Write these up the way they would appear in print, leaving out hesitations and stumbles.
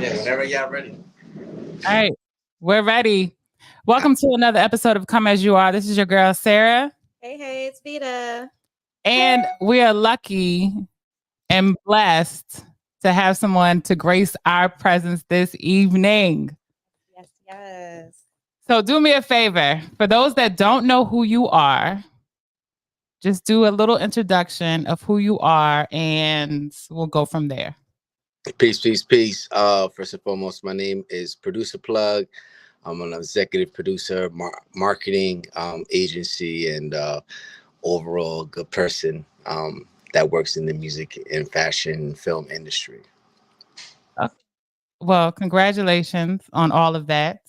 Yeah, whenever y'all ready. All right, we're ready. Welcome to another episode of Come As You Are. This is your girl, Sarah. Hey, it's Vita. And we are lucky and blessed to have someone to grace our presence this evening. Yes. So do me a favor. For those that don't know who you are, just do a little introduction of who you are and we'll go from there. Peace, peace, peace. First and foremost, my name is Producer Plug. I'm an executive producer, marketing agency, and overall good person that works in the music and fashion film industry. Uh, Well, congratulations on all of that.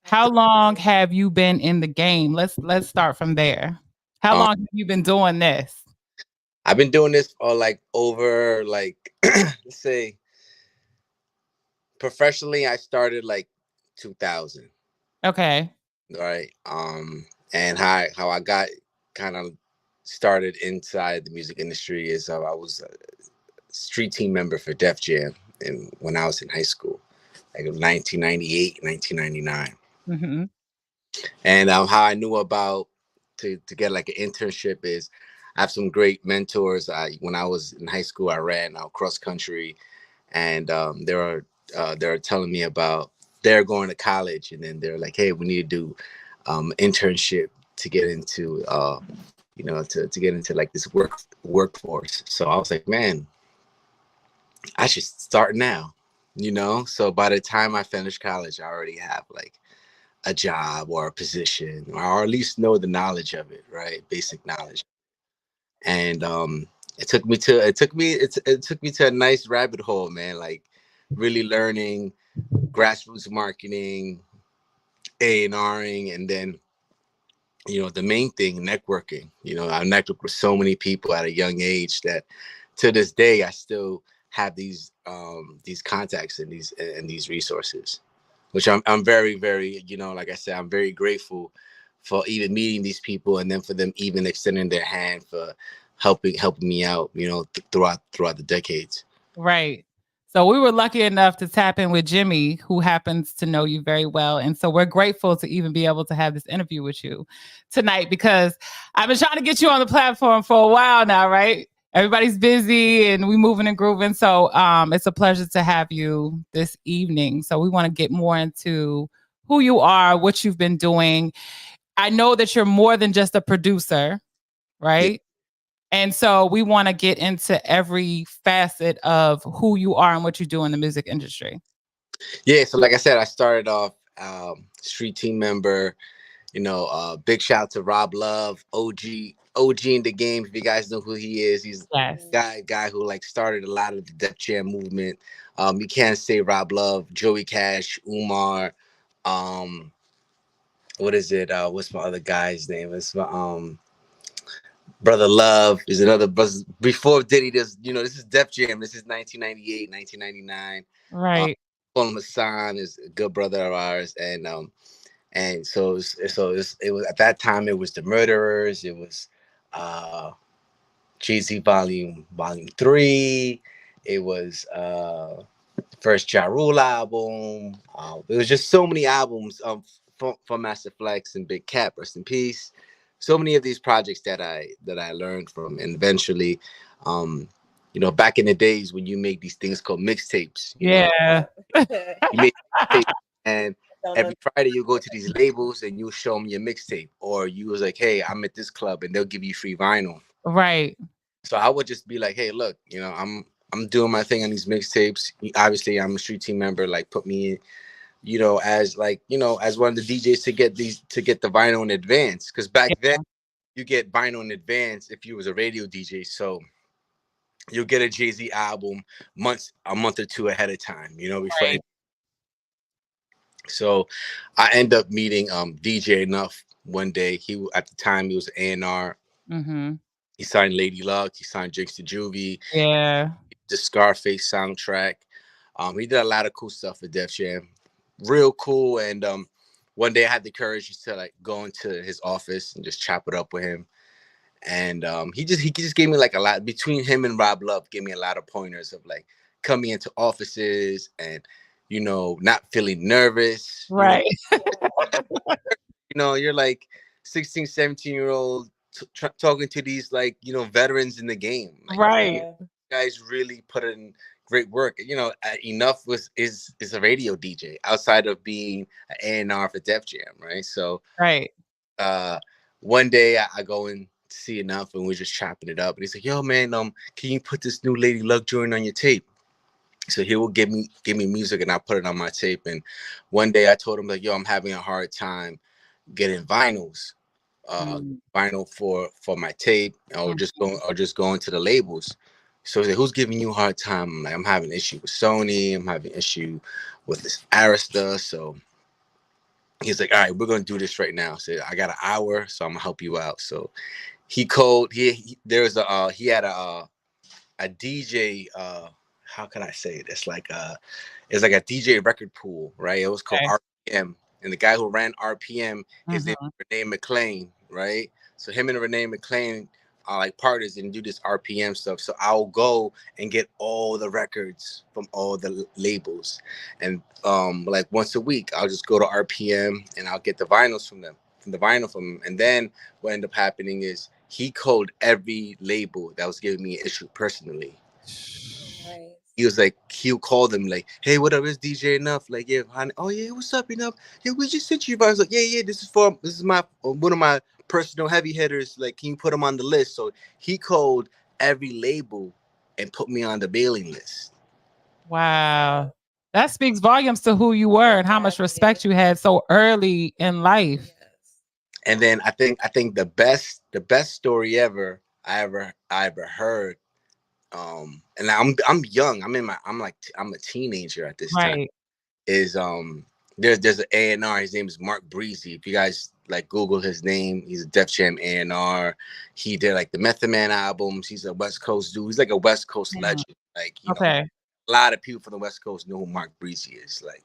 How long have you been in the game? Let's start from there. How Um, long have you been doing this? I've been doing this for like over like let's say professionally. I started like 2000. Okay. Right. And how I got kind of started inside the music industry is I was a street team member for Def Jam, and when I was in high school, like 1998, 1999. Hmm. And how I knew about to get like an internship is I have some great mentors. When I was in high school, I ran cross country, and they were telling me about they're going to college, and then they're like, hey, we need to do internship to get into to get into like this workforce. So I was like, man, I should start now. So by the time I finish college, I already have like a job or a position, or at least know the knowledge of it, right? Basic knowledge. And it took me to a nice rabbit hole, man. Like really learning grassroots marketing, A&Ring, and then the main thing, networking. I networked with so many people at a young age that to this day I still have these contacts and these resources, which I'm very, very, like I said, I'm very grateful for even meeting these people, and then for them even extending their hand for helping me out, throughout the decades. Right. So we were lucky enough to tap in with Jimmy, who happens to know you very well. And so we're grateful to even be able to have this interview with you tonight because I've been trying to get you on the platform for a while now, right? Everybody's busy and we moving and grooving. So it's a pleasure to have you this evening. So we want to get more into who you are, what you've been doing. I know that you're more than just a producer, Yeah. right? And so we want to get into every facet of who you are and what you do in the music industry. Yeah, so like I said, I started off street team member. Big shout out to Rob Love, OG in the game. If you guys know who he is, he's Yes. guy who like started a lot of the Def Jam movement. You can't say Rob Love, Joey Cash, Umar. Um, what is it? What's my other guy's name? It's my Brother Love is another brother. Before Diddy, this is Def Jam. This is 1998, 1999. Right. Paul Hassan is a good brother of ours, and it was at that time it was the Murderers. It was Jay-Z volume 3. It was first Ja Rule album. There was just so many albums from Master Flex and Big Cap, rest in peace. So many of these projects that I learned from, and eventually, back in the days when you make these things called mixtapes, Yeah. you make tape, and every Friday you go to these labels and you show them your mixtape, or you was like, hey, I'm at this club, and they'll give you free vinyl. Right. So I would just be like, hey, look, I'm doing my thing on these mixtapes. Obviously, I'm a street team member. Like, put me in, as one of the DJs to get the vinyl in advance. Because back then, you get vinyl in advance if you was a radio DJ. So you'll get a Jay-Z album a month or two ahead of time. Before. Right. So I end up meeting DJ Enough one day. At the time he was A&R. Mm-hmm. He signed Lady Luck. He signed Jinx to Juvie. Yeah. The Scarface soundtrack. He did a lot of cool stuff with Def Jam. Real cool. And one day I had the courage just to like go into his office and just chop it up with him. And he just gave me like a lot, between him and Rob Love, gave me a lot of pointers of like coming into offices and not feeling nervous. Right. You're like 16, 17-year old talking to these like, veterans in the game. Like, Right. Yeah. guys really put in great work. Enough is a radio DJ outside of being an A&R for Def Jam, right? So Right. uh one day I go and see Enough and we're just chopping it up and he's like, yo man, can you put this new Lady Luck joint on your tape? So he will give me music and I put it on my tape. And one day I told him like, yo, I'm having a hard time getting Mm. vinyl for my tape, or Mm. just going to the labels. So he's like, who's giving you a hard time? I'm like, I'm having issue with Sony. I'm having issue with this Arista. So he's like, all right, we're gonna do this right now. So I got an hour, so I'm gonna help you out. So he called. There's he had a DJ. How can I say it? It's like a DJ record pool, right? It was called Okay. RPM, and the guy who ran RPM, his name Mhm. is Renee McLean, right? So him and Renee McLean are like partners and do this RPM stuff. So I'll go and get all the records from all the labels, and like once a week, I'll just go to RPM and I'll get the vinyls from the vinyl from him. And then what ended up happening is he called every label that was giving me an issue personally. Nice. He was like, he'll call them like, hey, what up? It's DJ Enough. Like, yeah, honey. Oh yeah, what's up, Enough? Yeah, we just sent you. I was like, yeah, this is my one of my personal heavy hitters. Like, can you put him on the list? So he called every label and put me on the mailing list. Wow. That speaks volumes to who you were and how much respect Exactly. you had so early in life. Yes. And then I think the best story ever I ever heard. And I'm young. I'm a teenager at this time. Right. Is there's an A&R. His name is Mark Breezy. If you guys like Google his name, he's a Def Jam A&R. He did like the Method Man albums. He's a West Coast dude. He's like a West Coast Mhm. legend. Like, Okay. a lot of people from the West Coast know who Mark Breezy is. Like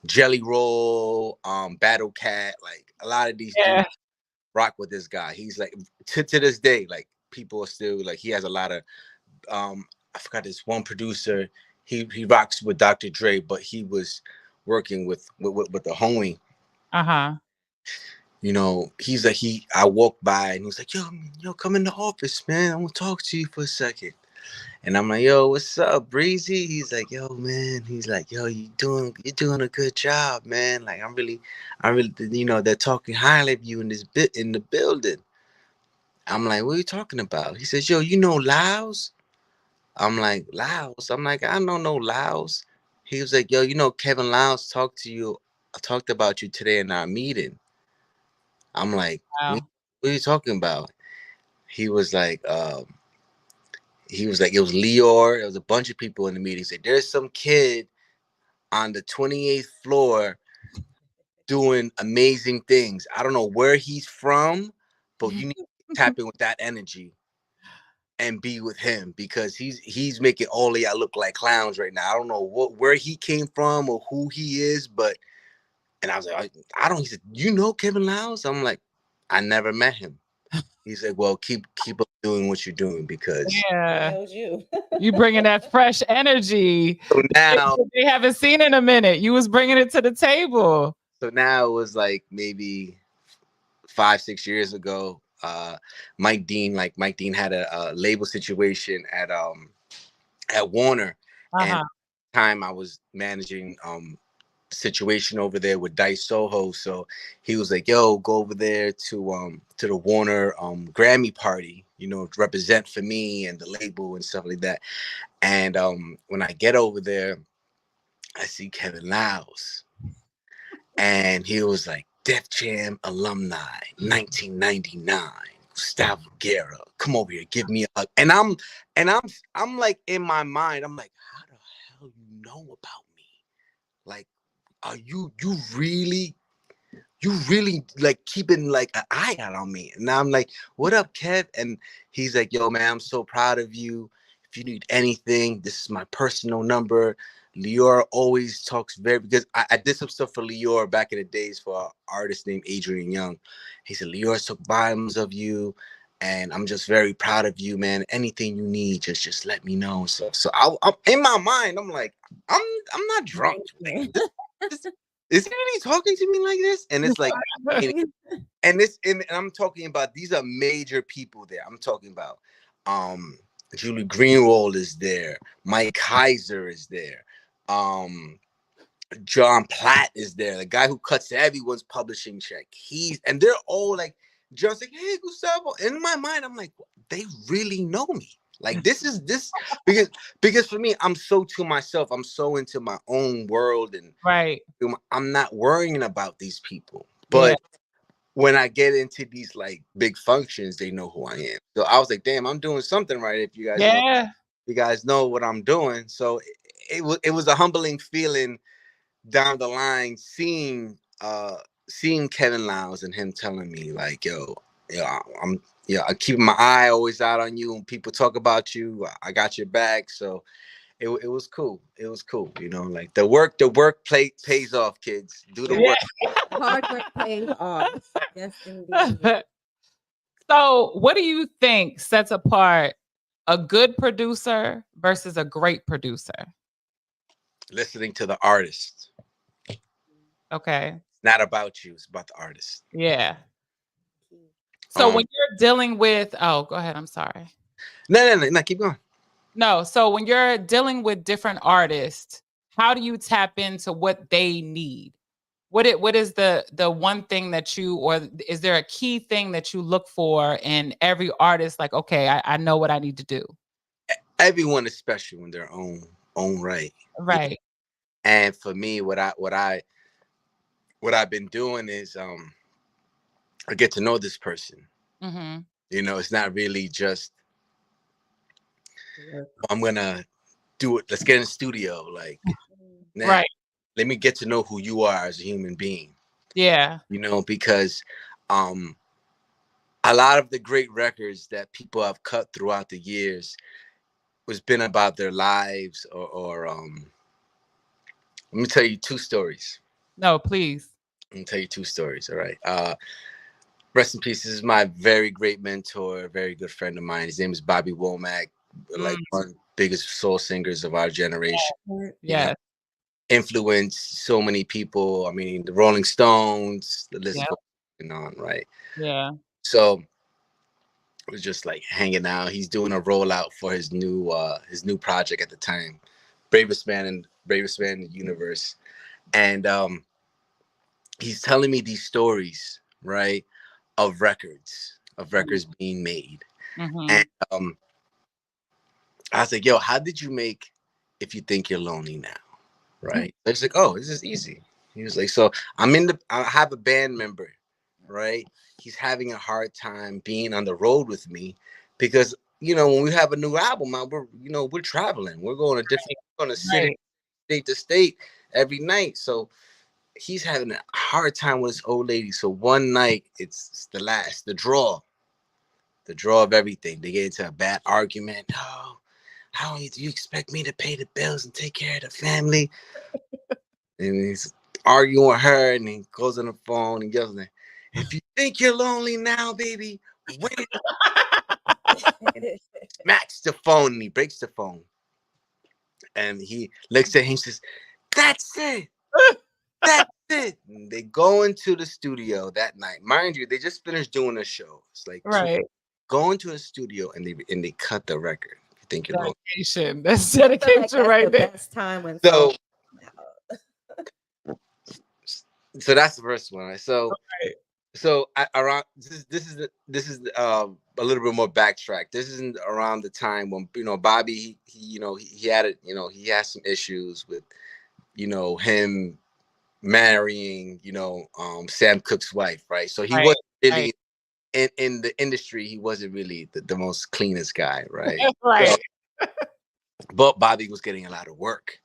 Jelly Roll, Battle Cat, like a lot of these dudes Yeah. rock with this guy. He's like to this day, like people are still like he has a lot of I forgot this one producer. He rocks with Dr. Dre, but he was working with the homie. Uh-huh. He's like I walked by and he was like, yo, come in the office, man. I want to talk to you for a second. And I'm like, yo, what's up, Breezy? He's like, yo, man. He's like, yo, you're doing a good job, man. Like I really, they're talking highly of you in this bit in the building. I'm like, what are you talking about? He says, yo, you know Laos? I'm like, Laos? I'm like, I don't know Laos. He was like, yo, Kevin Laos talked about you today in our meeting. I'm like, what Wow. are you talking about? He was like, it was Leor. There was a bunch of people in the meeting. He said, there's some kid on the 28th floor doing amazing things. I don't know where he's from, but you need to tap in with that energy and be with him because he's making all of y'all look like clowns right now. I don't know where he came from or who he is, but and I was like, I don't. He said, Kevin Lyles? I'm like, I never met him. He's like, well, keep up doing what you're doing because He Yeah. knows you. You bringing that fresh energy so that now they haven't seen in a minute. You was bringing it to the table. so now it was like maybe 5-6 years ago. Mike Dean had a label situation at Warner, and Uh-huh. time I was managing situation over there with Dice Soho. So he was like, yo, go over there to the Warner Grammy party, to represent for me and the label and stuff like that. And when I get over there, I see Kevin Lyles. And he was like, Def Jam alumni, 1999. Gustavo Guerra, come over here, give me a hug. And I'm like in my mind, I'm like, how the hell you know about me? Like, are you really like keeping like an eye out on me? And I'm like, what up, Kev? And he's like, yo, man, I'm so proud of you. If you need anything, this is my personal number. Lior always talks because I did some stuff for Lior back in the days for an artist named Adrian Young. He said, Lior took volumes of you. and I'm just very proud of you, man. Anything you need, just let me know. I'm in my mind, I'm like, I'm not drunk. Like, this, is he really talking to me like this? And it's like, and I'm talking about, these are major people there. I'm talking about Julie Greenwald is there, Mike Kaiser is there, John Platt is there, the guy who cuts everyone's publishing check. And they're all like, John's like, hey, Gustavo. In my mind, I'm like, they really know me. Like, this is this because for me, I'm so to myself. I'm so into my own world, and Right. I'm not worrying about these people. Yeah. But when I get into these like big functions, they know who I am. So I was like, damn, I'm doing something right. If Yeah. you guys know what I'm doing. So it was a humbling feeling down the line, seeing Kevin Lyles and him telling me like, yo, I'm keeping my eye always out on you, and people talk about you. I got your back. So it was cool. It was cool. Like the work pays off, kids. Do the work. Hard work pays off. Yes, indeed. So, what do you think sets apart a good producer versus a great producer? Listening to the artist. Okay. It's not about you. It's about the artist. Yeah. So when you're dealing with, go ahead. I'm sorry. No, keep going. No. So when you're dealing with different artists, how do you tap into what they need? What is the one thing that or is there a key thing that you look for in every artist? Like, okay, I know what I need to do. Everyone is special in their own right. Right. And for me, what I've been doing is I get to know this person. Mm-hmm. It's not really just I'm gonna do it. Let's get in the studio. Like, right. Let me get to know who you are as a human being. Yeah. Because a lot of the great records that people have cut throughout the years was been about their lives or let me tell you two stories. No, please. Let me tell you two stories. All right. Rest in peace. This is my very great mentor, a very good friend of mine. His name is Bobby Womack, like one of the biggest soul singers of our generation. Yeah. Influenced so many people. I mean, the Rolling Stones, the list goes on, right? Yeah. So it was just like hanging out. He's doing a rollout for his new project at the time, Bravest Man in the Universe. And he's telling me these stories, right, of records being made. Mm-hmm. And I was like, yo, how did you make If You Think You're Lonely Now? Right. It's like, oh, this is easy. He was like, so I have a band member, right? He's having a hard time being on the road with me because, when we have a new album out, we're traveling. We're going to city, state to state every night. So he's having a hard time with his old lady. So one night it's the draw of everything. They get into a bad argument. Oh, how do you expect me to pay the bills and take care of the family? And he's arguing with her, and he goes on the phone and yells, "If you think you're lonely now, baby, wait." Smacks the phone, and he breaks the phone. And he looks at him and says, "That's it. That's it." And they go into the studio that night. Mind you, they just finished doing a show. It's like go into a studio and they cut the record. You think you're lonely? Dedication. That's dedication right there. Best time when so that's the first one. Right? So around this is a little bit more backtrack. This isn't around the time when Bobby he had he has some issues with him marrying Sam Cooke's wife, right? So he wasn't really in the industry. He wasn't really the most cleanest guy, right? Right. So, but Bobby was getting a lot of work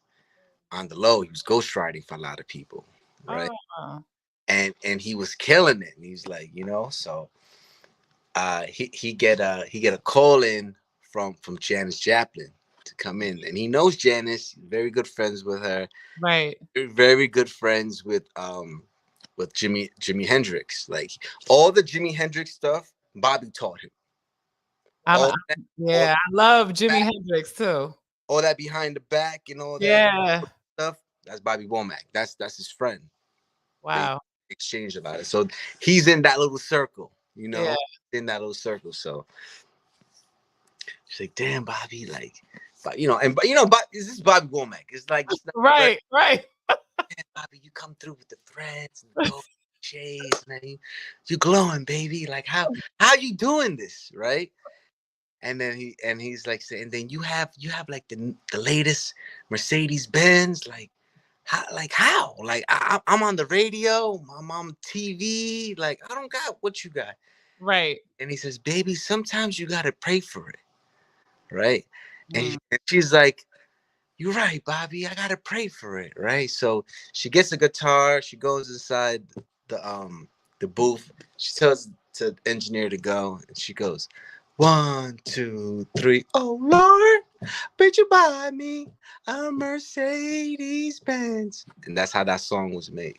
on the low. He was ghostwriting for a lot of people, right? And he was killing it. And he's like, so he get a call in from Janis Joplin to come in, and he knows Janis, very good friends with her, right? Very good friends with Jimi Hendrix. Like all the Jimi Hendrix stuff, Bobby taught him. I'm, All I'm- that, all yeah, I love Jimi that, Hendrix too. all that behind the back and all that Yeah. stuff. That's Bobby Womack. That's his friend. They Wow. exchange about it. So he's in that little circle, Yeah. in that little circle. So she's like, damn, Bobby, like, but but is this Bobby Womack? It's like it's not right. Right. Right. Man, Bobby, you come through with the threads and the gold shades, man. You glowing, baby. Like how you doing this, right? And then he's like saying, then you have like the latest Mercedes Benz, how? Like I'm on the radio, I'm on TV, like I don't got what you got. Right. And he says, baby, sometimes you gotta pray for it, right? Mm. And she's like, you're right, Bobby. I gotta pray for it, right? So she gets a guitar. She goes inside the booth. She tells the engineer to go, and she goes, 1, 2, 3. Oh Lord, would you buy me a Mercedes Benz? And that's how that song was made.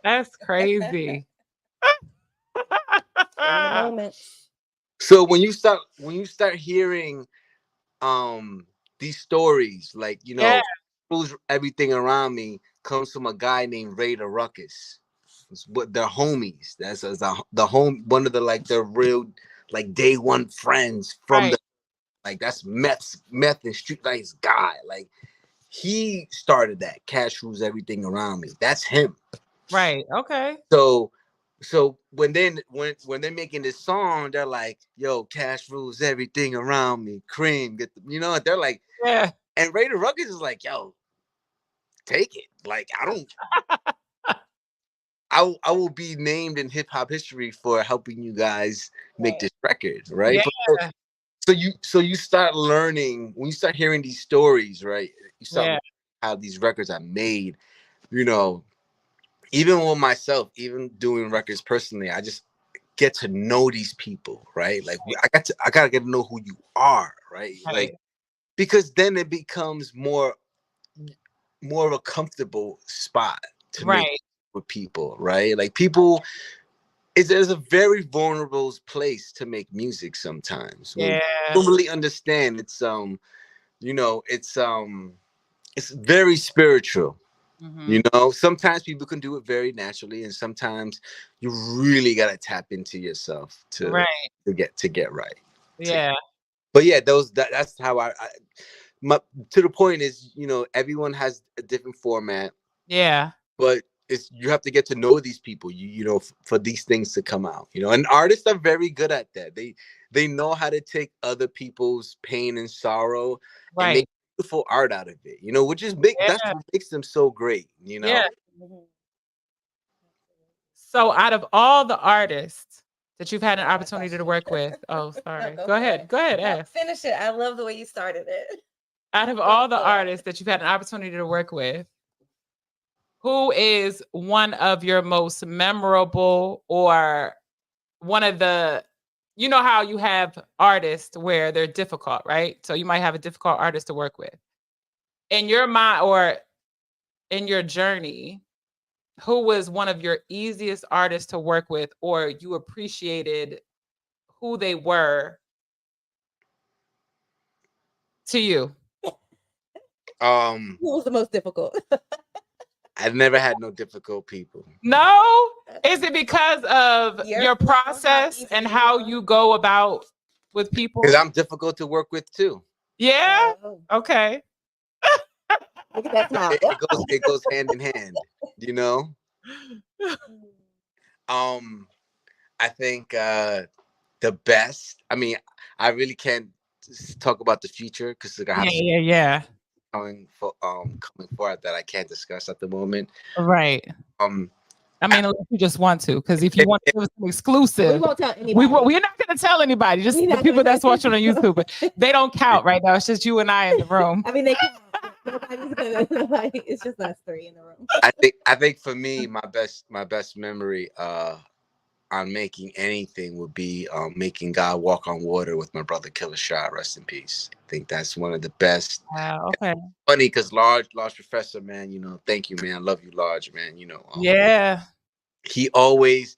That's crazy. In the moment. So when you start hearing these stories, like Yeah. lose everything around me comes from a guy named Raider Ruckus. It's what they're homies. That's the home, one of the like the real like day one friends from Right. the like that's meth and street lights guy. Like he started that. Cash rules everything around me. That's him. Right. Okay. So when they're making this song, they're like, yo, cash rules everything around me. Cream, they're like, Yeah. and Raider Ruckus is like, yo, take it. Like I don't. I will be named in hip hop history for helping you guys make this record, right? Yeah. So you start learning when you start hearing these stories, right? You start Yeah. learning how these records are made. You know, even with myself, even doing records personally, I just get to know these people, right? Like I gotta get to know who you are, right? Like Right. because then it becomes more of a comfortable spot to make Right. with people, right? Like people is a very vulnerable place to make music sometimes. When people Yeah. don't really understand you know, it's very spiritual. Hmm. Sometimes people can do it very naturally, and sometimes you really gotta tap into yourself to Right. to get right. To, Yeah. but yeah, that's how my to the point is, everyone has a different format, Yeah. but you have to get to know these people, for these things to come out, and artists are very good at that. They know how to take other people's pain and sorrow and make Right. beautiful art out of it, which is big. That's Yeah. what makes them so great. Yeah. Mhm. So out of all the artists that you've had an opportunity to work with, oh, sorry. Go Go for ahead. it. Go ahead. No, Ask. finish it. I love the way you started it. Out of all the artists that you've had an opportunity to work with, who is one of your most memorable or one of the, you know how you have artists where they're difficult, right? So you might have a difficult artist to work with. In your mind or in your journey, who was one of your easiest artists to work with, or you appreciated who they were to you? um Who was the most difficult? I've never had no difficult people. No? Is it because of Your your flow, how process easy and you how are. you go about with Because people? I'm difficult to work with too. Yeah? Oh, Okay. look at that smile. It goes hand in hand, you know um I think the best. I mean, I really can't talk about the future because I have Yeah, yeah, yeah. coming forward that I can't discuss at the moment. Right. Um, I I- mean, unless you just want to, because if you if, want to if, give us an We exclusive, won't tell anybody. we're not going to tell anybody. Just We the not people gonna that's tell watching on YouTube. They don't count right now. It's just you and I in the room. I mean, they can't. Nobody's gonna. Nobody, it's just us three in the room. I think for me, my best memory on making anything would be making God Walk on Water with my brother Killer Shah. Rest in peace. I think that's one of the best. Wow. Okay. Funny because Large Professor, man, thank you, man. I love you, Large, man. Yeah. he always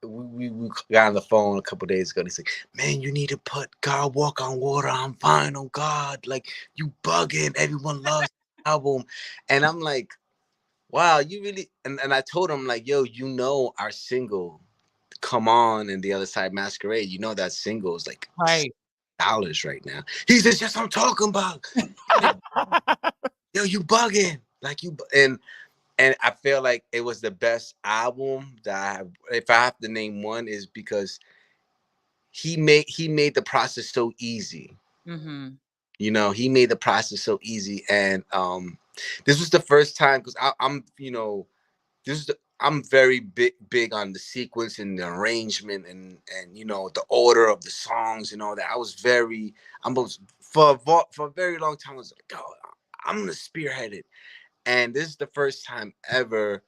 we got on the phone a couple days ago, and he's like, "Man, you need to put God Walk on Water on vinyl, God. Like, you bugging. Everyone loves the album." And I'm like, wow, you really, and I told him, like, yo, our single, Come On, and The Other Side Masquerade, that single is like Right. $6 right now. He says, "Yes, I'm talking about." Like, yo, you bugging. Like, and I feel like it was the best album that I have. If I have to name one, is because he made the process so easy. Mm-hmm. He made the process so easy, and this was the first time, because I'm this is I'm very big on the sequence and the arrangement, and the order of the songs and all that. I'm for a very long time I was like, oh, I'm gonna spearhead it, and this is the first time ever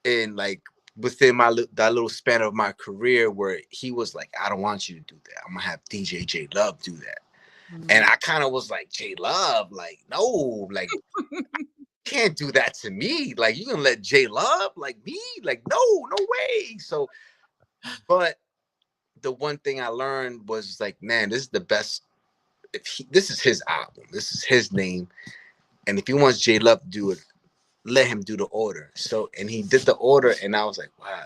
in, like, within that little span of my career where he was like, I don't want you to do that. I'm gonna have DJ J Love do that. And I kind of was like, J Love, like, no, like, can't do that to me. Like, you gonna let J Love, like, me? Like, no way. So, but the one thing I learned was, like, man, this is the best. This is his album. This is his name. And if he wants J Love to do it, let him do the order. So, and he did the order, and I was like, wow,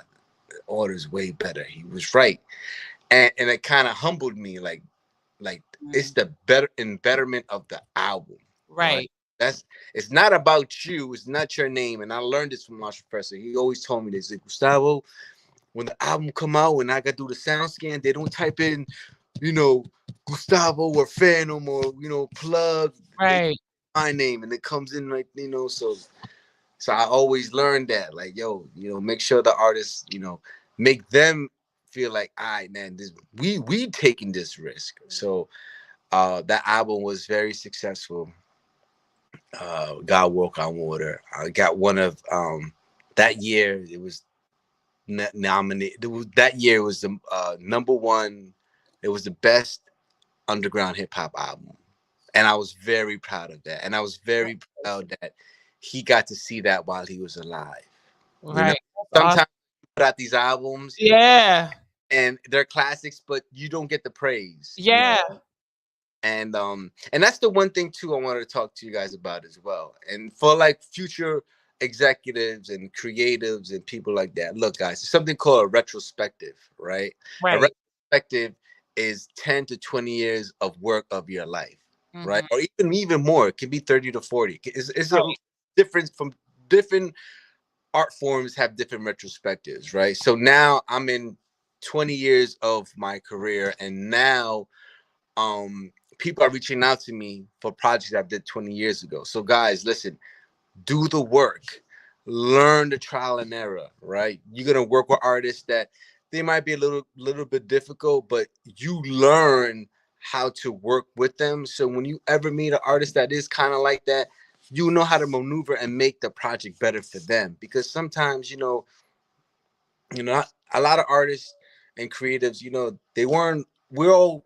the order is way better. He was right. And it kind of humbled me, like it's the betterment of the album. Right. That's It's not about you, it's not your name. And I learned this from my professor. He always told me this, like, Gustavo, when the album come out, when I got to do the sound scan, they don't type in, you know, Gustavo or Phantom or, Plug. They Right. my name, and it comes in, like, so I always learned that, like, yo, make sure the artists, make them feel like, all right, man, this we taking this risk. So that album was very successful. God Walk on Water. I got one of that year. It was nominated. That year was the number one. It was the best underground hip hop album, and I was very proud of that. And I was very proud that he got to see that while he was alive. Right. Sometimes Awesome. you put out these albums Yeah. and they're classics, but you don't get the praise. Yeah. And that's the one thing too I wanted to talk to you guys about as well. And for, like, future executives and creatives and people like that, look, guys, there's something called a retrospective, right? A Right. retrospective is 10 to 20 years of work of your life, right? Mm-hmm. Or even more. It can be 30 to 40. It's a Right. difference. From different art forms have different retrospectives, right? So now I'm in 20 years of my career, and now people are reaching out to me for projects I did 20 years ago. So, guys, listen, do the work, learn the trial and error, right? You're gonna work with artists that they might be a little bit difficult, but you learn how to work with them. So when you ever meet an artist that is kind of like that, you know how to maneuver and make the project better for them. Because sometimes, a lot of artists and creatives, we're all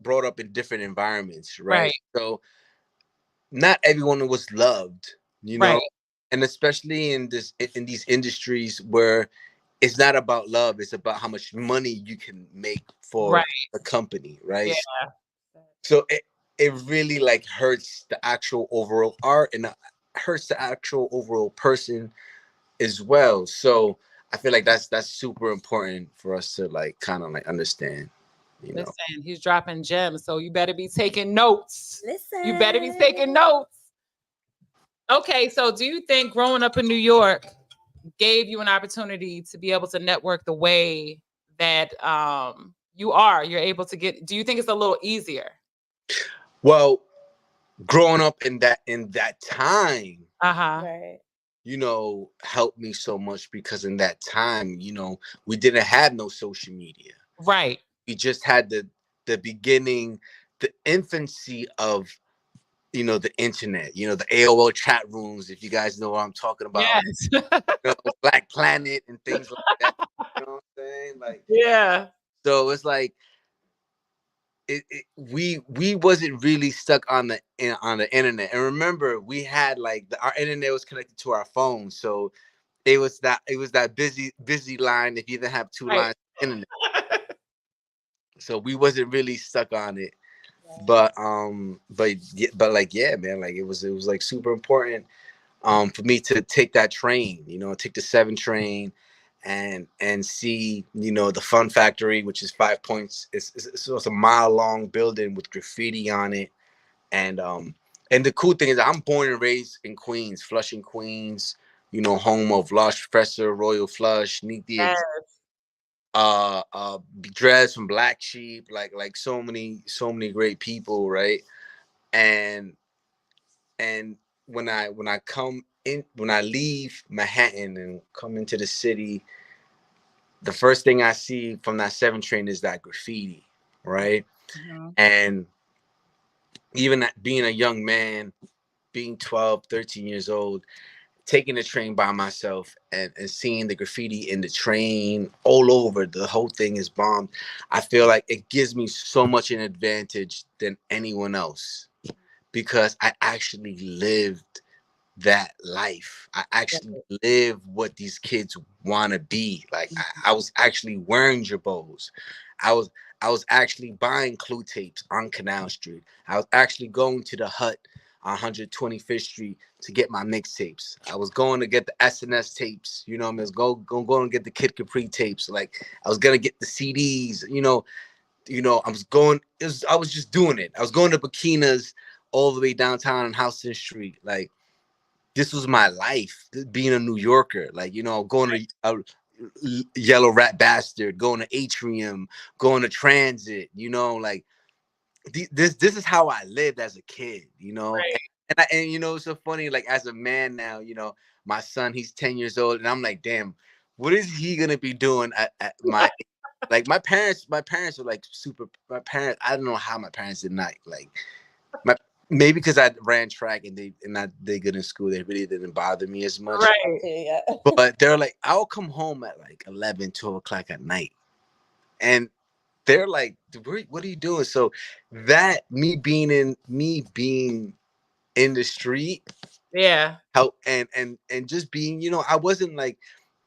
brought up in different environments, right? Right. So not everyone was loved, Right. and especially in these industries where it's not about love, it's about how much money you can make for Right. the company, right? Yeah. So it really, like, hurts the actual overall art, and hurts the actual overall person as well. So I feel like that's super important for us to, like, kind of, like, understand, you know. Listen, he's dropping gems, so you better be taking notes. Listen. You better be taking notes. Okay, so do you think growing up in New York gave you an opportunity to be able to network the way that you're able to get? Do you think it's a little easier? Well, growing up in that time, Uh-huh. Right. helped me so much, because in that time, we didn't have no social media. Right. We just had the beginning, the infancy of, the internet, the AOL chat rooms, if you guys know what I'm talking about, Yes. Black Planet and things like that. You know what I'm saying? Like, Yeah. so it's like, we wasn't really stuck on the internet. And remember, we had, like, our internet was connected to our phone, so it was that busy line if you didn't have two Right. lines of internet. So we wasn't really stuck on it. Right. But like, yeah, man, like it was like super important for me to take that train, take the 7 train and see, the Fun Factory, which is 5 points. It's a mile long building with graffiti on it. And the cool thing is I'm born and raised in Queens, Flushing, Queens, home of Lush, Professor, Royal Flush, Neat the Yes. Dreads from Black Sheep, like so many great people, right? And and when I leave Manhattan and come into the city, the first thing I see from that 7 train is that graffiti, right? Mhm. And even being a young man, being 12, 13 years old, taking the train by myself and seeing the graffiti in the train all over, the whole thing is bombed. I feel like it gives me so much an advantage than anyone else because I actually lived that life. I actually live what these kids want to be. Like I was actually wearing jabos. I was I was actually buying clue tapes on Canal Street. I was actually going to the hut on 125th Street to get my mixtapes. I was going to get the SNS tapes. I was going to get the Kid Capri tapes. Like I was gonna get the CDs. I was going. I was just doing it. I was going to Bakinas all the way downtown on Houston Street. Like this was my life, being a New Yorker. Like, going to Yellow Rat Bastard, going to Atrium, going to Transit, like this is how I lived as a kid, Right. and it's so funny, like as a man now, my son, he's 10 years old, and I'm like, damn, what is he gonna be doing at my like my parents are like super. My parents, I don't know how my parents did not like my maybe because I ran track and they good in school, they really didn't bother me as much. Right. Okay, yeah. But they're like, I'll come home at like 11, 12 o'clock at night, and they're like, what are you doing? So that me being in the street Yeah. help, and just being, I wasn't like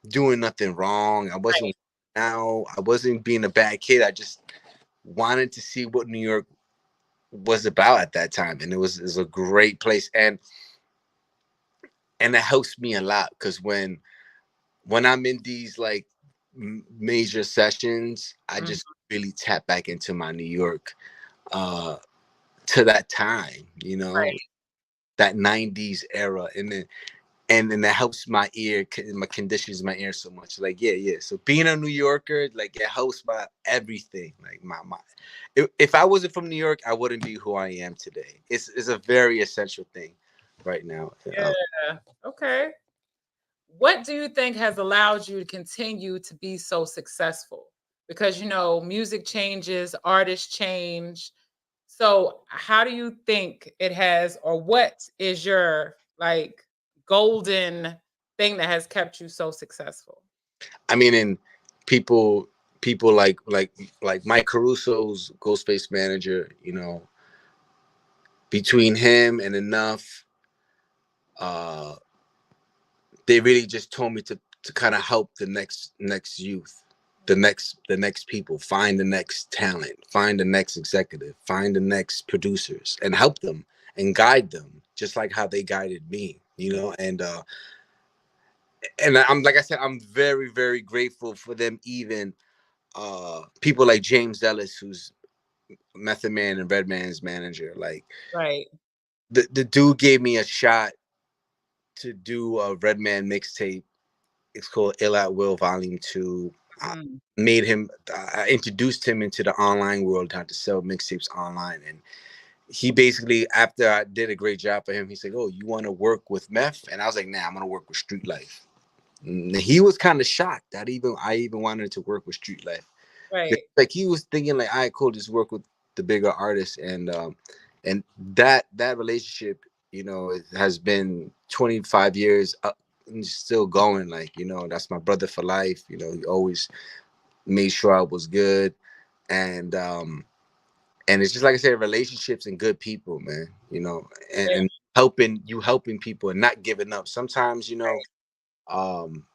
doing nothing wrong. I Right. wasn't now. I wasn't being a bad kid. I just wanted to see what New York was about at that time, and it was a great place, and it helps me a lot because when I'm in these like major sessions, I Mhm. just really tap back into my New York, uh to that time, Right. that 90s era, and that helps my ear, my conditions my ear so much. Like, yeah, so being a New Yorker, like, it helps my everything. Like my if I wasn't from New York, I wouldn't be who I am today. It's a very essential thing right now. Yeah. Okay. What do you think has allowed you to continue to be so successful? Because music changes, artists change. So, how do you think it has, or what is your like golden thing that has kept you so successful? I mean, and people people like Mike Caruso's Ghostface manager, between him and Enough, uh they really just told me to kind of help the next youth, the next people, find the next talent, find the next executive, find the next producers, and help them and guide them just like how they guided me, and I'm, like I said, I'm very, very grateful for them. Even people like James Ellis, who's Method Man and Redman's manager. Like, Right. the dude gave me a shot to do a Redman mixtape. It's called Ill at Will Volume 2. I Mm. I introduced him into the online world, how to sell mixtapes online. And he basically, after I did a great job for him, he said, "Oh, you want to work with Meth?" And I was like, "Nah, I'm gonna work with Street Life." And he was kind of shocked that I even wanted to work with Street Life. Right. Like, he was thinking like, "All right, cool, just work with the bigger artists." And that relationship, it has been 25 years up and still going. Like, that's my brother for life. He always made sure I was good. And it's just like I said, relationships and good people, man. And, Yeah. and helping people and not giving up. Sometimes, Right. um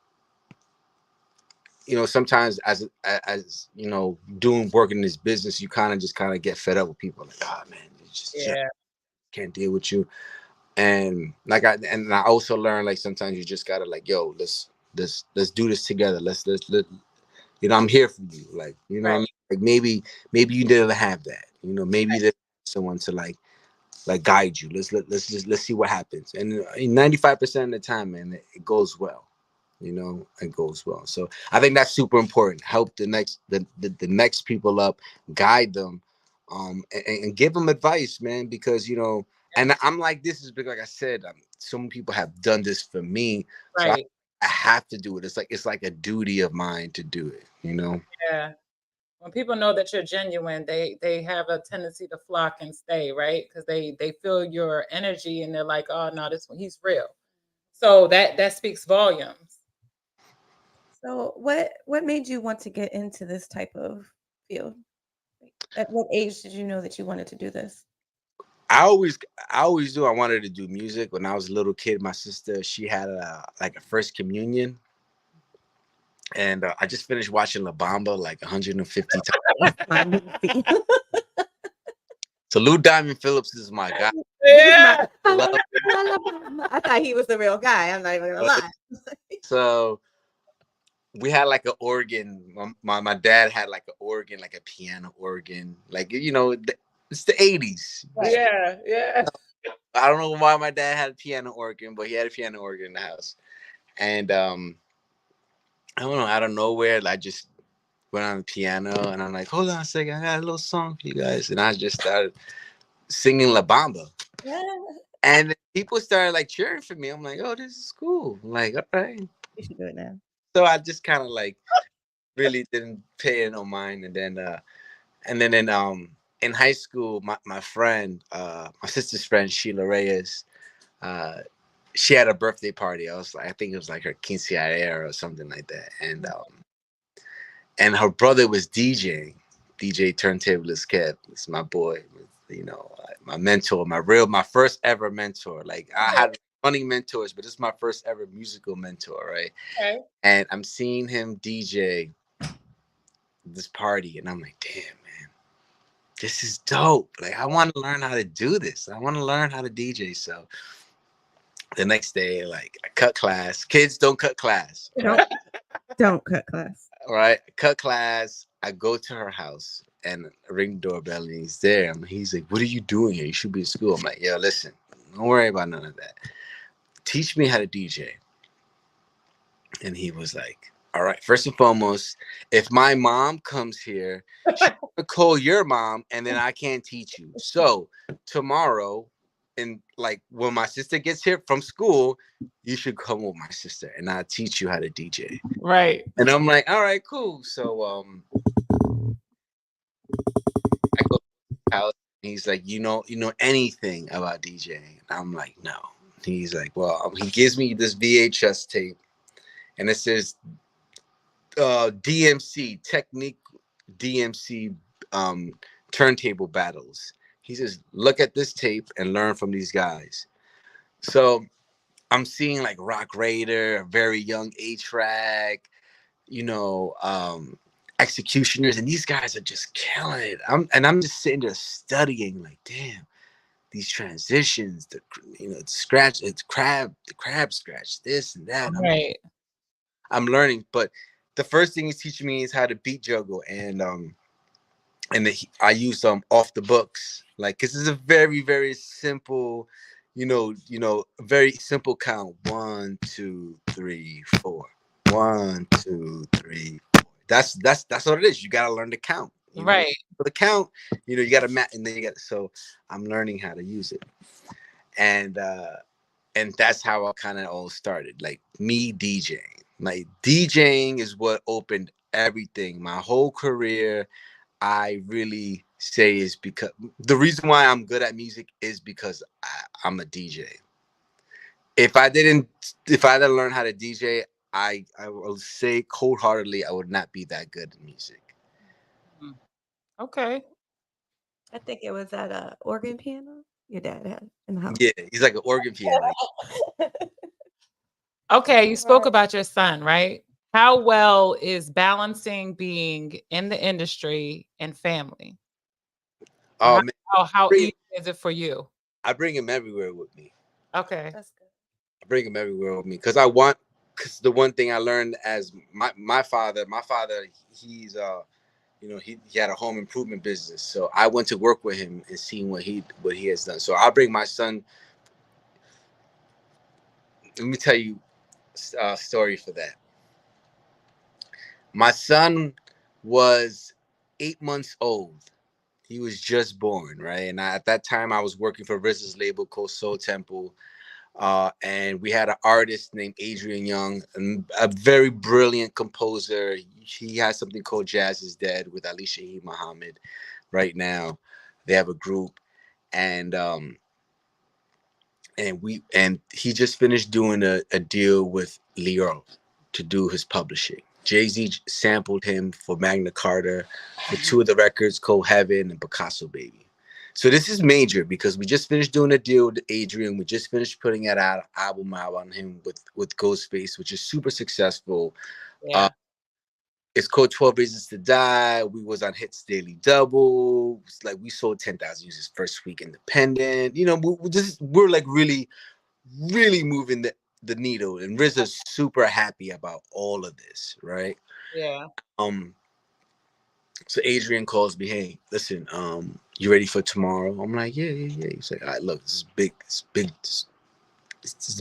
sometimes as doing work in this business, you kind of get fed up with people like, oh man, just Yeah. can't deal with you. And like I also learned, like, sometimes you just gotta, like, yo, let's do this together. Let I'm here for you. Like, what I Right. mean? Like, maybe you didn't have that. Maybe there's someone to like guide you. Let's see what happens. And 95% of the time, man, it goes well. It goes well. So I think that's super important. Help the next people up, guide them, and give them advice, man. Because and I'm like, this is big. Like I said, so many people have done this for me, so Right. I have to do it. It's like a duty of mine to do it. Yeah. When people know that you're genuine, they have a tendency to flock and stay, right? Because they feel your energy and they're like, oh no, this one, he's real. So that speaks volumes. So what made you want to get into this type of field? Like, at what age did you know that you wanted to do this? I always, I always do. I wanted to do music when I was a little kid. My sister, she had like a first communion, and I just finished watching La Bamba like 150 times. My movie. So Lou Diamond Phillips is my guy. He's my Yeah. Love I thought he was the real guy. I'm not even gonna lie. So we had like an organ. My dad had like an organ, like a piano organ. Like, it's the 80s. Right. Yeah. Yeah. I don't know why my dad had a piano organ, but he had a piano organ in the house. And I don't know, out of nowhere, I just went on the piano and I'm like, hold on a second, I got a little song for you guys. And I just started singing La Bamba. Yeah. And people started like cheering for me. I'm like, oh, this is cool. I'm like, all right. You should do it now. So I just kind of like really didn't pay it no mind. And then in high school, my friend, my sister's friend, Sheila Reyes, uh, she had a birthday party. I think it was like her quinceañera or something like that. And her brother was DJing, DJ Turntablist Kev. It's my boy, my mentor, my first ever mentor. Like, I had funny mentors, but this is my first ever musical mentor, right? Okay. And I'm seeing him DJ this party, and I'm like, damn, man, this is dope. Like, I want to learn how to do this. I want to learn how to DJ. So the next day, like, I cut class. Kids don't cut class. Don't cut class. All right, cut class. I go to her house and ring the doorbell, and he's there. He's like, "What are you doing here? You should be in school." I'm like, "Yo, listen, don't worry about none of that. Teach me how to DJ." And he was like, "All right, first and foremost, if my mom comes here, she's gonna call your mom, and then I can't teach you. So tomorrow, and like when my sister gets here from school, you should come with my sister, and I'll teach you how to DJ." Right. And I'm like, "All right, cool." So I go to his house. And he's like, "You know anything about DJing?" And I'm like, "No." He's like, "Well," he gives me this VHS tape, and it says DMC technique, DMC turntable battles. He says, "Look at this tape and learn from these guys." So I'm seeing like Rock Raider, Very Young A-Track, Executioners, and these guys are just killing it. I'm just sitting there studying, like, damn, these transitions, the crab scratch, this and that. Right. I'm learning, but the first thing he's teaching me is how to beat juggle, I use off the books, like, because it's a very, very simple, very simple count. 1, 2, 3, 4. 1, 2, 3, 4. That's what it is. You gotta learn to count. Right. For the count, you gotta match, and then you got. So I'm learning how to use it, and that's how I kind of all started. Like, me DJing. Like, DJing is what opened everything. My whole career, I really say, is because the reason why I'm good at music is because I'm a DJ. If I didn't learn how to DJ, I will say cold heartedly, I would not be that good at music. Mm. Okay. I think it was at a organ piano your dad had in the house. Yeah, he's like an organ piano. Okay. You spoke about your son, right? How well is balancing being in the industry and family? Or Man, how bring, easy is it for you? I bring him everywhere with me. Okay. That's good. I bring him everywhere with me because I want. Because the one thing I learned as my father, he's he had a home improvement business, so I went to work with him and seeing what he has done. So I bring my son. Let me tell you a story for that. My son was 8 months old. He was just born, right? And at that time, I was working for RZA's label called Soul Temple. And we had an artist named Adrian Young, a very brilliant composer. He has something called Jazz is Dead with Ali Shaheed Muhammad right now. They have a group. And and he just finished doing a deal with Leo to do his publishing. Jay-Z sampled him for Magna Carta for two of the records, Cold Heaven and Picasso Baby. So this is major because we just finished doing a deal with Adrian. We just finished putting out an album out on him with Ghostface, which is super successful. Uh, Yeah. it's called 12 Reasons to Die. We was on Hits Daily Double. It's like we sold 10,000 users first week independent. We're like really moving the needle, and RZA's super happy about all of this, right? Yeah. Um, so Adrian calls me, hey, listen, you ready for tomorrow? I'm like, yeah. He's like, all right, look, this is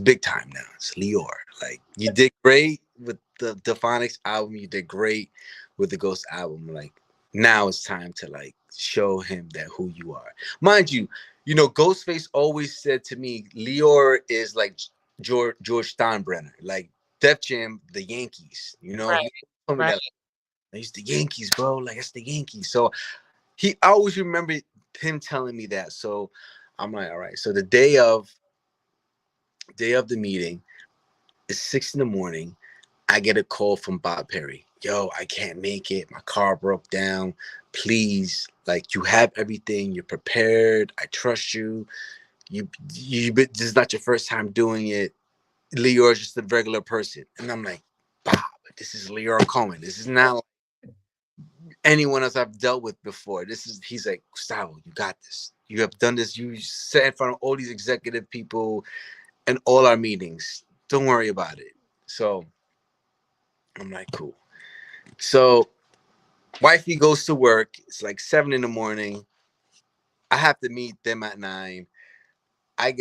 big time now. It's Lior. Like, you did great with the Phonics album. You did great with the Ghost album. Like, now it's time to like show him that who you are. Mind you, Ghostface always said to me, Lior is like George Steinbrenner, like Def Jam, the Yankees. Right. He told me Right. that like, it's the Yankees, bro. Like it's the Yankees. So I always remember him telling me that. So I'm like, all right. So the day of the meeting, it's 6 in the morning. I get a call from Bob Perry. Yo, I can't make it. My car broke down. Please, like you have everything. You're prepared. I trust you. This is not your first time doing it. Leor is just a regular person. And I'm like, Bob, this is Leor Cohen. This is not like anyone else I've dealt with before. He's like, Gustavo, you got this. You have done this. You sat in front of all these executive people and all our meetings. Don't worry about it. So I'm like, cool. So wifey goes to work. It's like 7 in the morning. I have to meet them at 9. I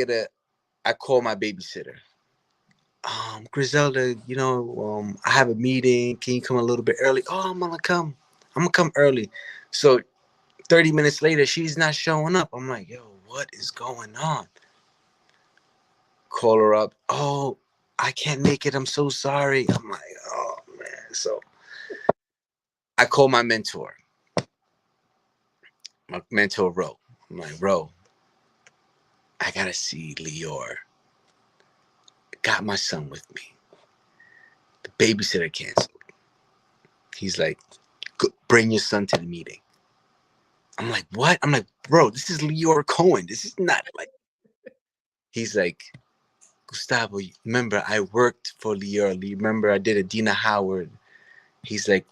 call my babysitter. Griselda, I have a meeting. Can you come a little bit early? Oh, I'm gonna come. I'm gonna come early. So 30 minutes later, she's not showing up. I'm like, yo, what is going on? Call her up. Oh, I can't make it. I'm so sorry. I'm like, oh man. So I call my mentor Ro. I'm like, Ro, I gotta see Lior. Got my son with me. The babysitter canceled. He's like, bring your son to the meeting. I'm like, what? I'm like, bro, this is Lior Cohen. This is not like. He's like, Gustavo, remember I worked for Lior. Remember I did a Dina Howard. He's like,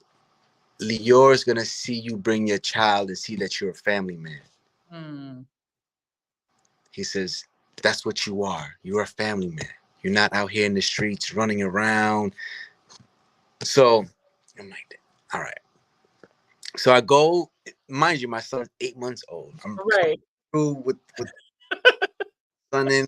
Lior's gonna see you bring your child and see that you're a family man. Mm. He says, that's what you are. You're a family man. You're not out here in the streets running around. So I'm like, all right. So I go, mind you, my son's 8 months old. I'm Right. through with son in.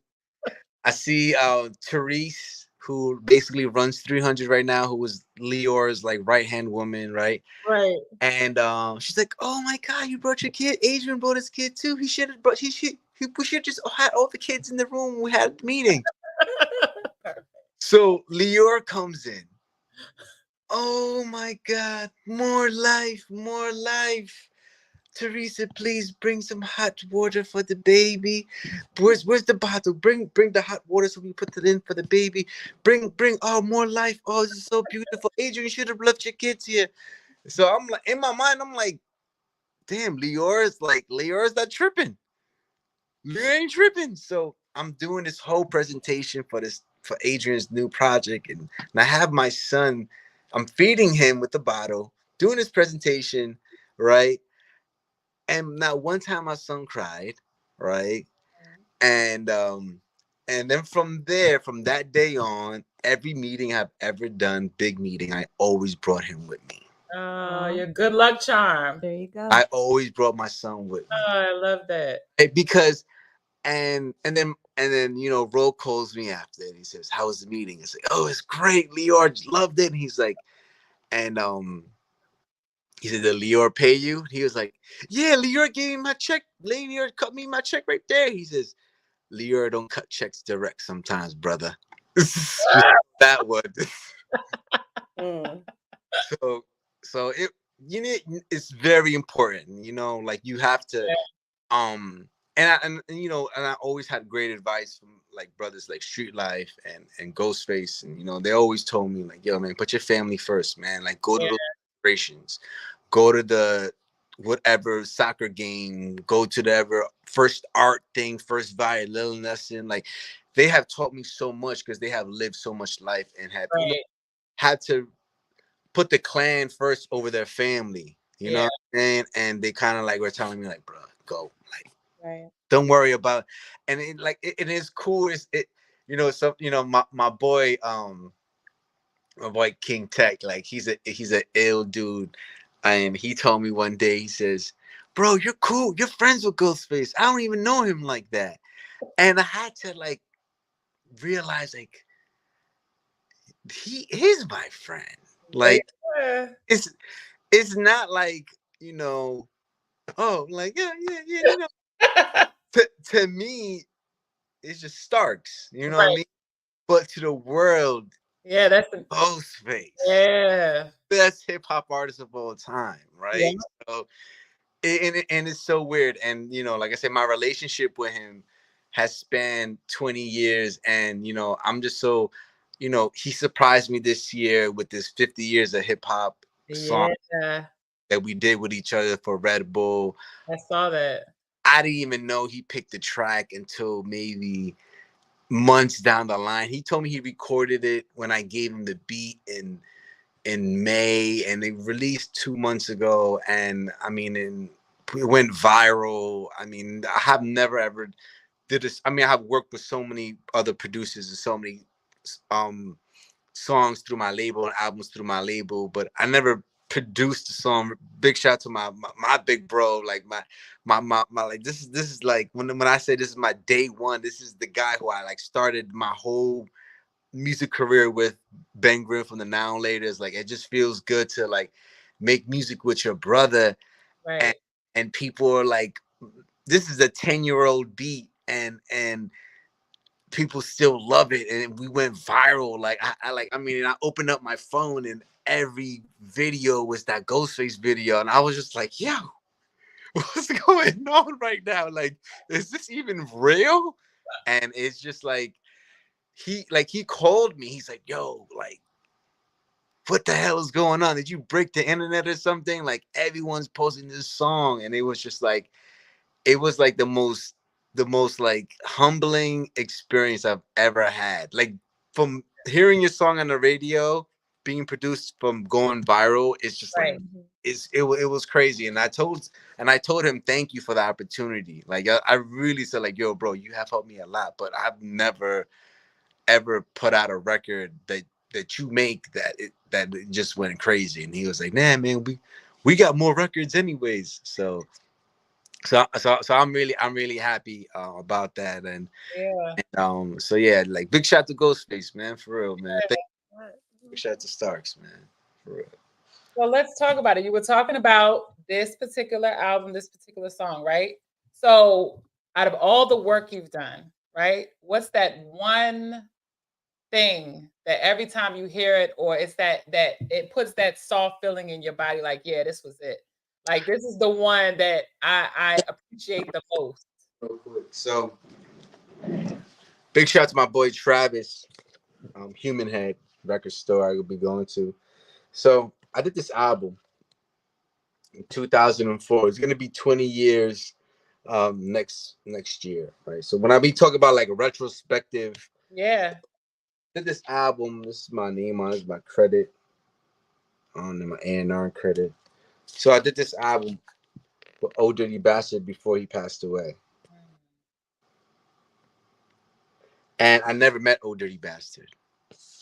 I see Therese, who basically runs 300 right now, who was Lior's like right hand woman, right? Right. And she's like, "Oh my God, you brought your kid. Adrian brought his kid too. He should have brought. We should just had all the kids in the room. We had a meeting." So Lior comes in. Oh my God, more life, more life. Teresa, please bring some hot water for the baby. Where's the bottle? Bring the hot water so we put it in for the baby. Bring more life. Oh, this is so beautiful. Adrian, you should have left your kids here. So I'm like in my mind, I'm like, damn, Leor's not tripping. Leo ain't tripping. So I'm doing this whole presentation for Adrian's new project, and I have my son I'm feeding him with the bottle, doing his presentation, right? And not one time my son cried, right? And and then from there, from that day on, every meeting I've ever done, big meeting, I always brought him with me. Oh, your good luck charm. There you go. I always brought my son with me. Oh, I love that. Because and then Ro calls me after and he says, "How was the meeting?" I say, "Oh, it's great. Lior loved it." And he's like, and he said, "Did Lior pay you?" He was like, "Yeah, Lior gave me my check. Lior cut me my check right there." He says, "Lior don't cut checks direct sometimes, brother." That one. Mm. So so it it's very important, like you have to um and I always had great advice from like brothers like Street Life and Ghostface, and they always told me like, yo man, put your family first, man. Like go to Yeah. those celebrations, go to the whatever soccer game, go to the ever first art thing, first violin lesson. Like they have taught me so much because they have lived so much life and have Right. had to put the clan first over their family. You know Yeah. what I'm saying? And they kind of like were telling me like, bro, go. Like, Right. don't worry about. And it is cool. My boy King Tech, like he's a ill dude. And he told me one day, he says, "Bro, you're cool. You're friends with Ghostface. I don't even know him like that." And I had to like realize like he's my friend. Like Yeah. it's it's not like, oh, like yeah, to me, it's just Starks, you know what I Right. mean? But to the world, Yeah, that's Ghostface, yeah. best hip hop artist of all time, Yeah. right? So, and it's so weird. And like I said, my relationship with him has spanned 20 years, and I'm just so, he surprised me this year with this 50 years of hip hop song Yeah. that we did with each other for Red Bull. I saw that. I didn't even know he picked the track until maybe months down the line. He told me he recorded it when I gave him the beat in May, and they released 2 months ago. And I mean, it went viral. I mean, I have never ever did this. I mean, I have worked with so many other producers and so many um songs through my label and albums through my label, but I never produced a song. Big shout out to my big bro, like my like this is like when I say this is my day one, this is the guy who I like started my whole music career with. Ben Grimm from the Now and Laters. Like it just feels good to like make music with your brother, and Right. and people are like, this is a 10-year-old beat, and people still love it, and we went viral. Like I mean, I opened up my phone and every video was that Ghostface video, and I was just like, yo, what's going on right now? Like, is this even real? And it's just like he called me. He's like, yo, like, what the hell is going on? Did you break the internet or something? Like everyone's posting this song, and it was like the most like humbling experience I've ever had. Like from hearing your song on the radio, being produced, from going viral, it's just like Right. it was crazy. And I told him thank you for the opportunity. Like I really said like, yo, bro, you have helped me a lot, but I've never ever put out a record that you make that it just went crazy. And he was like, nah, man, we got more records anyways. So I'm really happy about that, Yeah. so yeah, like big shout to Ghostface, man, for real, man. Right. Big shout to Starks, man, for real. So let's talk about it. You were talking about this particular album, this particular song, right? So out of all the work you've done, right? What's that one thing that every time you hear it, or it's that it puts that soft feeling in your body, like, yeah, this was it. Like this is the one that I appreciate the most. Real quick. So big shout to my boy Travis, Human Head record store I will be going to. So I did this album in 2004. It's gonna be 20 years next year, right? So when I be talking about like a retrospective, Yeah. did this album. This is my name on it, this is my credit. on my A&R credit. So I did this album with Old Dirty Bastard before he passed away, and I never met Old Dirty Bastard.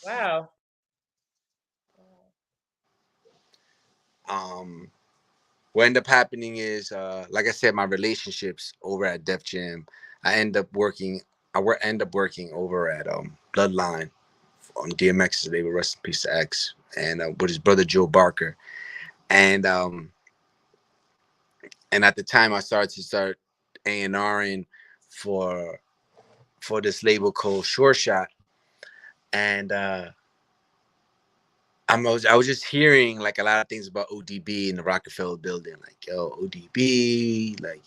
Wow. What ended up happening is, like I said, my relationships over at Def Jam. I end up working. End up working over at Bloodline on DMX's label, rest in peace to X, and with his brother Joe Barker, and at the time I started to A&Ring for this label called Sure Shot, and I was just hearing like a lot of things about ODB in the Rockefeller building, like yo ODB, like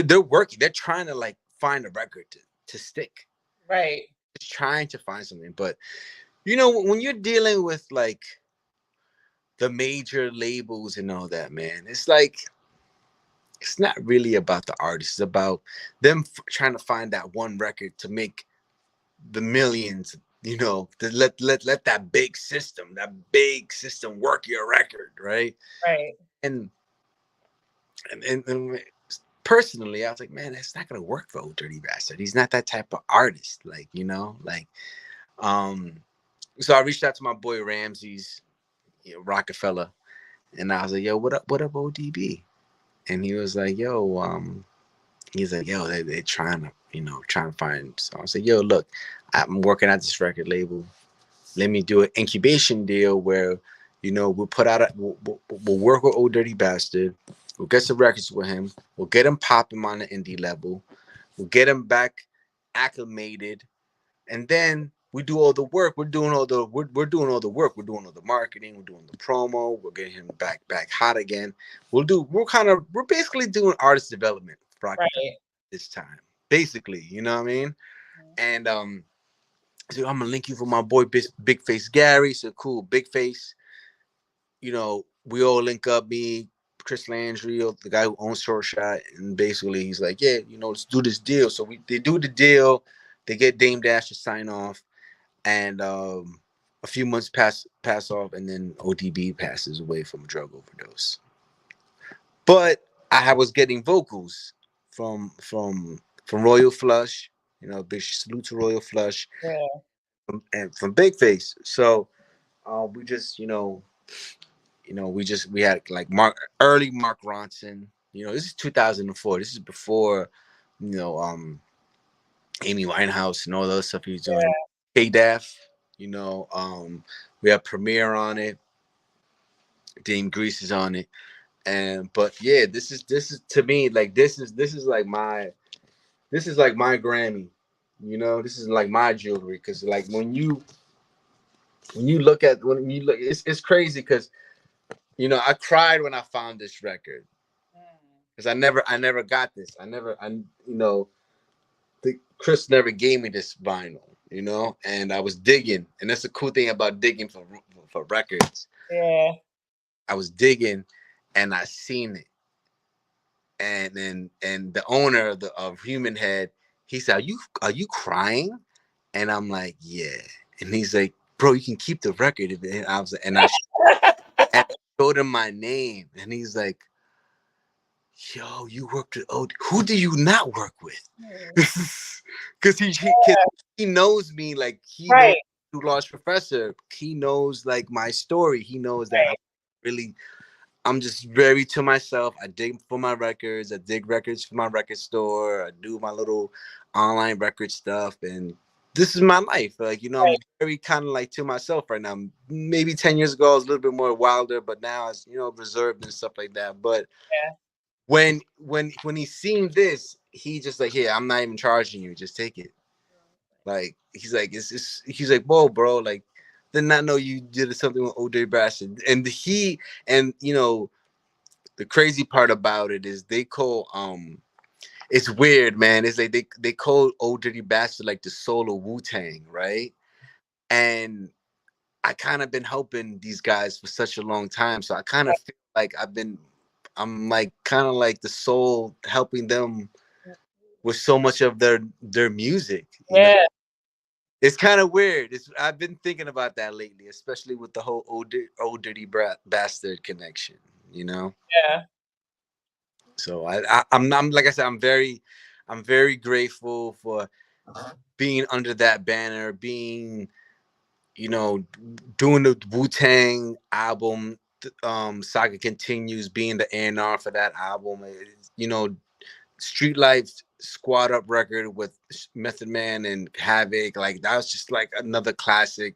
they're working, they're trying to like find a record to stick, right? Just trying to find something, but when you're dealing with like the major labels and all that, man, it's like it's not really about the artist. It's about them trying to find that one record to make the millions, to let that big system work your record, right? Right. And and personally, I was like, man, that's not gonna work for Old Dirty Bastard. He's not that type of artist, so I reached out to my boy Ramses, Rockefeller, and I was like, yo, what up, ODB? And he was like, he's like, yo, they're trying to, trying to find. So I was like, yo, look, I'm working at this record label. Let me do an incubation deal where, we'll put out we'll work with Old Dirty Bastard. We'll get some records with him. We'll get him popping on the indie level. We'll get him back acclimated, and then we do all the work. We're doing all the work. We're doing all the marketing. We're doing the promo. We're getting him back hot again. We're basically doing artist development for right. this time, basically. You know what I mean? And so I'm gonna link you for my boy Big Face Gary. So cool, Big Face. We all link up. Me, Chris Landry, the guy who owns Short Shot, and basically he's like, yeah, let's do this deal. So they do the deal. They get Dame Dash to sign off, and a few months pass off, and then ODB passes away from a drug overdose. But I was getting vocals from Royal Flush, big salute to Royal Flush, Yeah. and from Big Face. So we just, we had like early Mark Ronson. This is 2004. This is before, Amy Winehouse and all the other stuff he was doing. Yeah. K-Def, we have Premiere on it. Dame Grease is on it. But yeah, this is to me like this is like my Grammy. This is like my jewelry, because like when you look, it's crazy because I cried when I found this record, because I never got this. Chris never gave me this vinyl, and I was digging, and that's the cool thing about digging for records. Yeah. I was digging, and I seen it, and the owner of Human Head, he said, "Are you crying?" And I'm like, "Yeah." And he's like, "Bro, you can keep the record." And I was, and I showed him my name, and he's like, "Yo, you worked with Od. Who do you not work with?" Because he knows me, like he knows who Lost Professor. He knows like my story. He knows that I'm just very to myself. I dig for my records. I dig records for my record store. I do my little online record stuff, and this is my life. Like I'm very kind of like to myself right now. Maybe 10 years ago I was a little bit more wilder, but now it's reserved and stuff like that. But when he seen this, he just like, "Here, I'm not even charging you. Just take it." Like he's like, he's like, "Whoa, bro! Like, did not know you did something with O.J. Bastard." And the crazy part about it is they call it's weird, man. It's like they call Old Dirty Bastard like the soul of Wu-Tang, right? And I kind of been helping these guys for such a long time, so I kind of feel like I'm like kind of like the soul helping them with so much of their music. You know? It's kind of weird. I've been thinking about that lately, especially with the whole old dirty bastard connection. You know. Yeah. So I'm like I said, I'm very grateful for being under that banner, being, you know, doing the Wu-Tang album. Saga Continues, being the A&R for that album. You know, Street Life Squad Up record with Method Man and Havoc, like that was just like another classic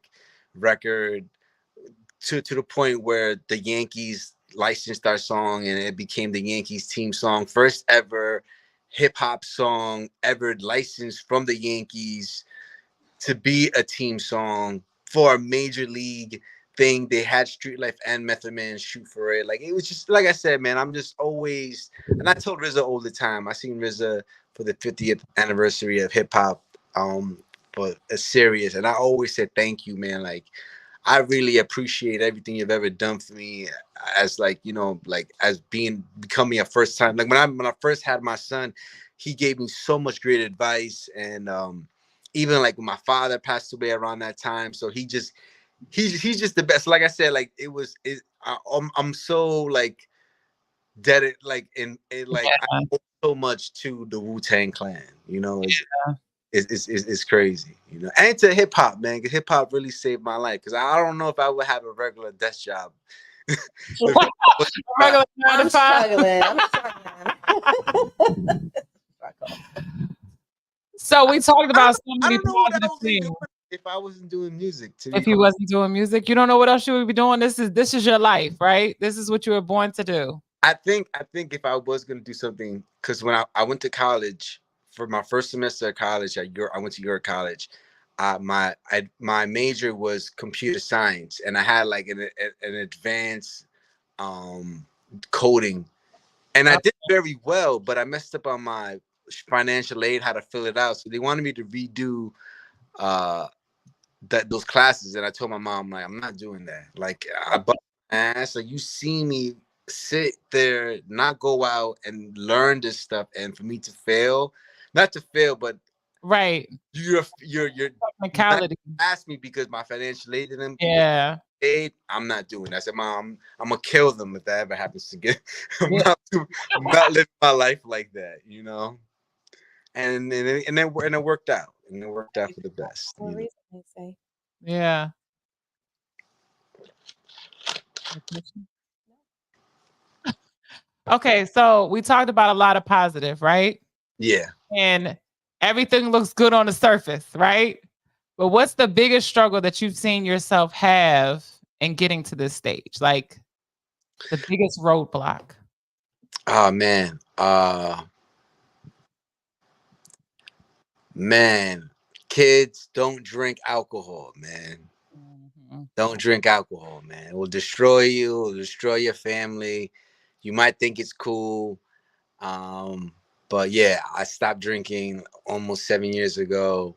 record, to the point where the Yankees licensed our song and it became the Yankees team song, first ever hip hop song ever licensed from the Yankees to be a team song for a major league thing. They had Street Life and Method Man shoot for it. Like, it was just like I said, man, I'm just always, and I told RZA all the time. I seen RZA for the 50th anniversary of hip hop, for a series, and I always said thank you, man. Like, I really appreciate everything you've ever done for me, as, like, you know, like, as becoming a first time. Like, when I first had my son, he gave me so much great advice. And even like when my father passed away around that time, so he's just the best. Like I said, like, I'm so like dead, like, in like, I Yeah. owe so much to the Wu-Tang Clan, you know. Yeah. It's crazy, you know, and to hip hop, man. Cause hip hop really saved my life. Cause I don't know if I would have a regular desk job. If it wasn't for hip Regular 9 to 5. I'm struggling. So we talked I about so I many don't know what positive else be things. doing if I wasn't doing music. To be If you wasn't doing music, you don't know what else you would be doing. This is your life, right? This is what you were born to do. I think if I was gonna do something, because when I went to college for my first semester of college I went to York College. My major was computer science, and I had like an advanced um coding, and I Uh, did very well, but I messed up on my financial aid, how to fill it out. So they wanted me to redo uh those classes, and I told my mom, like, I'm not doing that. Like, I bust my ass. Like, you see me sit there, not go out and learn this stuff, and for me to fail, not to fail, but right. you're not Technicality. ask me because my financial aid didn't Yeah. aid. I'm not doing that. I said, Mom, I'm gonna kill them if that ever happens again. I'm Yeah. not I'm not living my life like that, you know. And it worked out, and it worked out for the best, For a you know. reason, they say. Yeah. Okay, so we talked about a lot of positive, right? Yeah. And everything looks good on the surface, right? But what's the biggest struggle that you've seen yourself have in getting to this stage? Like the biggest roadblock? Oh man. Man, kids, don't drink alcohol, man. Mhm. Don't drink alcohol, man. It will destroy you, it will destroy your family. You might think it's cool. Um, but yeah, I stopped drinking almost 7 years ago.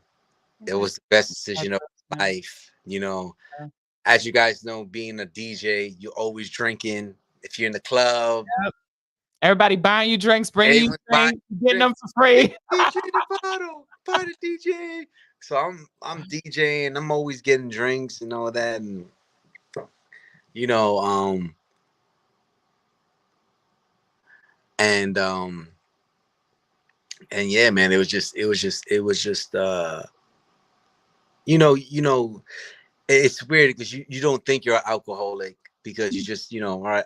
It Congrats. was the best decision of my life. You know, as you guys know, being a DJ, you're always drinking. If you're in the club, Yep. Everybody buying you drinks, bringing you everyone's buying drinks, getting them drinks. for free. DJ the bottle, buy the DJ. So I'm DJing. I'm always getting drinks and all that, and you know, and and yeah, man, it was just you know, it's weird because you don't think you're an alcoholic because you just, you know, all right,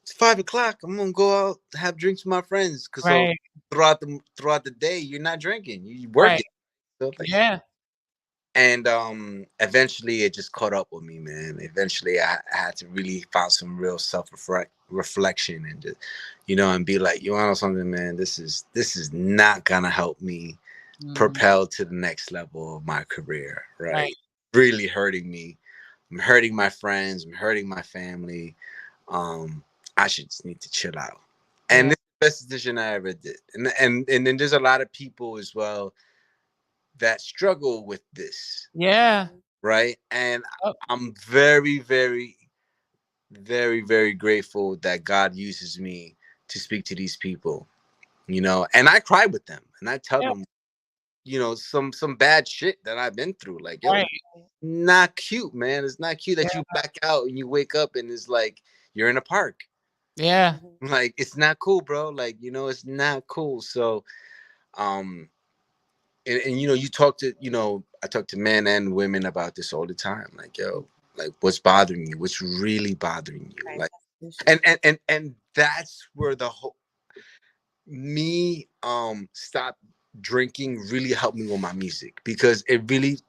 it's 5 o'clock. I'm gonna go out have drinks with my friends. Cause so Right. throughout the day, you're not drinking, you Right. working. So like, Yeah. and eventually it just caught up with me, man. Eventually I had to really find some real reflection and just, you know, and be like, you know something, man, this is not gonna help me Mhm. propel to the next level of my career, Right. right? Really hurting me. I'm hurting my friends, I'm hurting my family. um I should just need to chill out. And Yeah. this is the best decision I ever did. And then there's a lot of people as well that struggle with this, Yeah. right? And Oh, I'm very, very, very, very grateful that God uses me to speak to these people, you know. And I cry with them, and I tell yeah. them, some bad shit that I've been through. Like, yo, Right. not cute, man. It's not cute that Yeah. you black out and you wake up and it's like you're in a park. Yeah. Mhm. Like, it's not cool, bro. Like, it's not cool. So, um, and you talk to, I talk to men and women about this all the time. Like, yo, like, what's bothering you? What's really bothering you? Right. Like, That's the issue. and that's where the whole me stop drinking really helped me with my music, because it really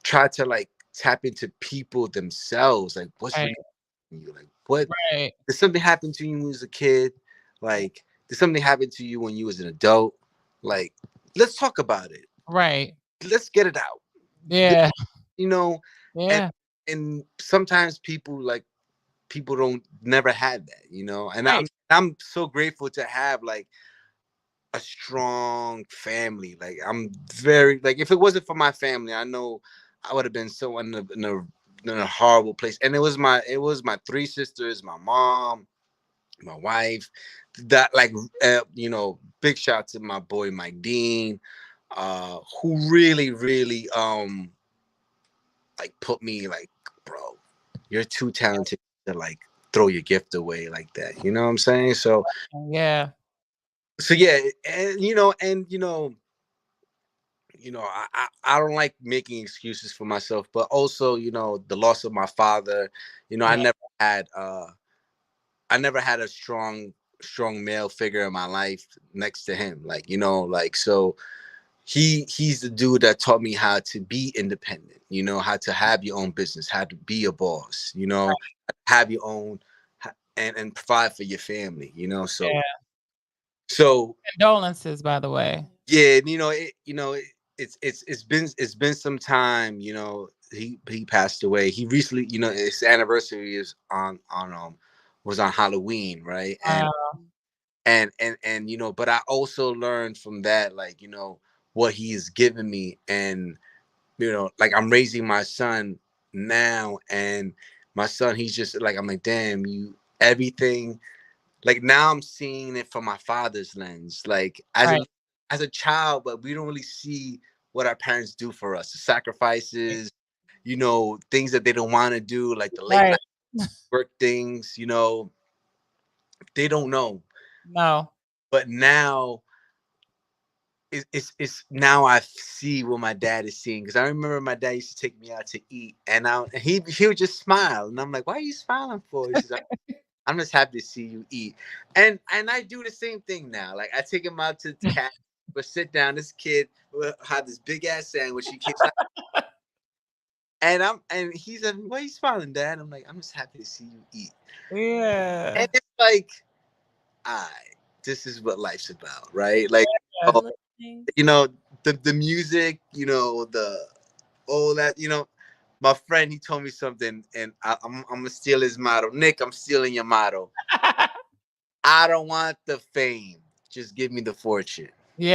tried to like tap into people themselves. Like, what's Right. really happening to you? Like, what Right. did something happen to you when you was a kid? Like, did something happen to you when you was an adult? Like, let's talk about it. Right. Let's get it out. Yeah. You know, and Yeah. and sometimes people don't never had that, and Right. I'm so grateful to have like a strong family. Like, I'm very, like, if it wasn't for my family, I know I would have been so in a horrible place. And it was my three sisters, my mom, my wife, that, like, big shout to my boy Mike Dean, who really really like put me like, bro, you're too talented to like throw your gift away like that. You know what I'm saying? Yeah. So yeah, and I don't like making excuses for myself, but also, the loss of my father. I Yeah. never had a strong male figure in my life next to him. Like, like, so he's the dude that taught me how to be independent, how to have your own business, how to be a boss, have your own, and provide for your family, so Yeah. so Condolences, by the way. yeah, it's been some time. He passed away. He recently, his anniversary is on was on Halloween, right? And Uh, but I also learned from that, like, what he has given me. And like, I'm raising my son now, and my son, he's just like, I'm like, damn, you, everything, like, now I'm seeing it from my father's lens, like, right. as a child. But we don't really see what our parents do for us, the sacrifices, things that they don't want to do, like the late Right. night work things, they don't know. No. But now it's now I see what my dad is seeing, because I remember my dad used to take me out to eat, and he would just smile, and I'm like, why are you smiling for? He says, I'm just happy to see you eat. And I do the same thing now. Like, I take him out to the cat, but sit down. This kid will have this big ass sandwich. He keeps and he's like, why are you smiling, Dad? I'm like, I'm just happy to see you eat. And Yeah. it's like, I this is what life's about, right? Like, Yeah. oh, Little things. you know, the music, the all that, my friend, he told me something, and I'm gonna steal his motto. Nick, I'm stealing your motto. I don't want the fame. Just give me the fortune. There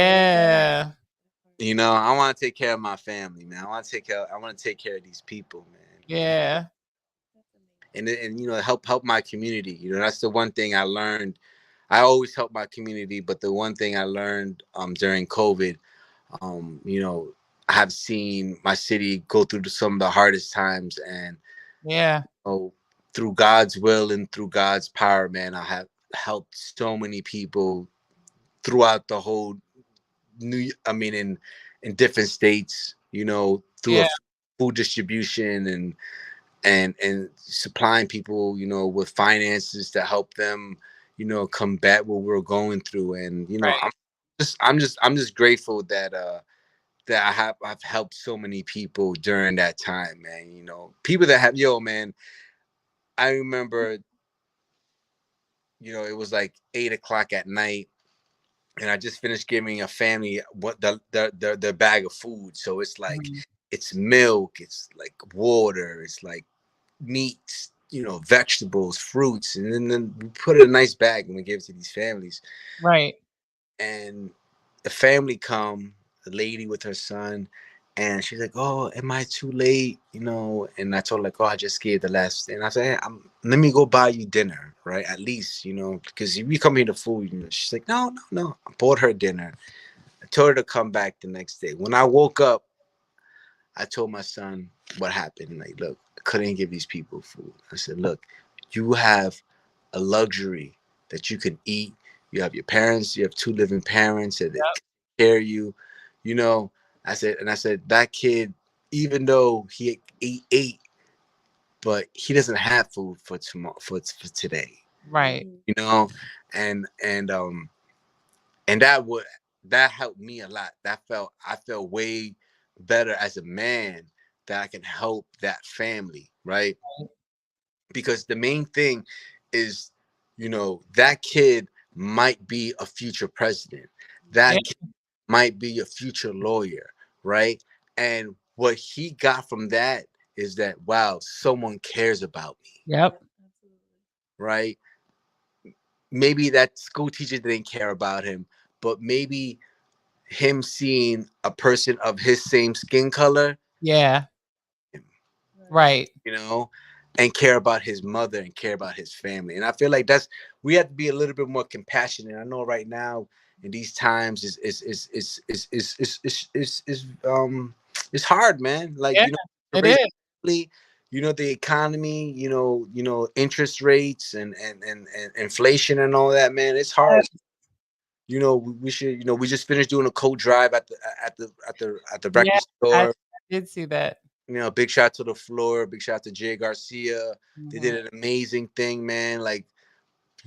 you go. Yeah. I want to take care of my family, man. I want to take care of these people, man. Yeah. That's amazing. And help my community. That's the one thing I learned. I always help my community, but the one thing I learned during COVID, I have seen my city go through some of the hardest times, and Yeah. through God's will and through God's power, man, I have helped so many people throughout the whole in different states, through a Yeah. food distribution, and supplying people, with finances to help them, combat what we're going through. And Right. I'm just grateful that I've helped so many people during that time, man. People that have, yo, man, I remember, it was like 8 o'clock at night, and I just finished giving a family what the bag of food. So it's like, Mhm. it's milk, it's like water, it's like meats, vegetables, fruits, and then we put it in a nice bag and we give it to these families. Right. And the family come, the lady with her son, and she's like, "Oh, am I too late?" And I told her, like, "Oh, I just gave the last." And I said, "Hey, let me go buy you dinner, right? At least, because if you come here to food." She's like, "No, no, no." I bought her dinner. I told her to come back the next day. When I woke up, I told my son what happened. Like, look, I couldn't give these people food. I said, look, you have a luxury that you can eat. You have your parents. You have two living parents that Yep. take care of you. You know, I said that kid, even though he ate, but he doesn't have food for tomorrow for today. Right. Mhm. You know, and and that helped me a lot. I felt way better as a man that I can help that family, right? Because the main thing is, that kid might be a future president. Yeah. That kid might be a future lawyer, right? And what he got from that is that, wow, someone cares about me, Yep. Absolutely. right? Maybe that school teacher didn't care about him, but maybe him seeing a person of his same skin color, Yeah. Right. Right. you know, and care about his mother and care about his family. And I feel like we have to be a little bit more compassionate. I know right now in these times it's hard, man. Like, Yeah. to It raise is. a family, the economy, interest rates and inflation and all that, man. It's hard. We should, we just finished doing a coat drive at the Yeah. record I store. did see that. Big shout to the floor, big shout to Jay Garcia. They Mhm. did an amazing thing, man. Like,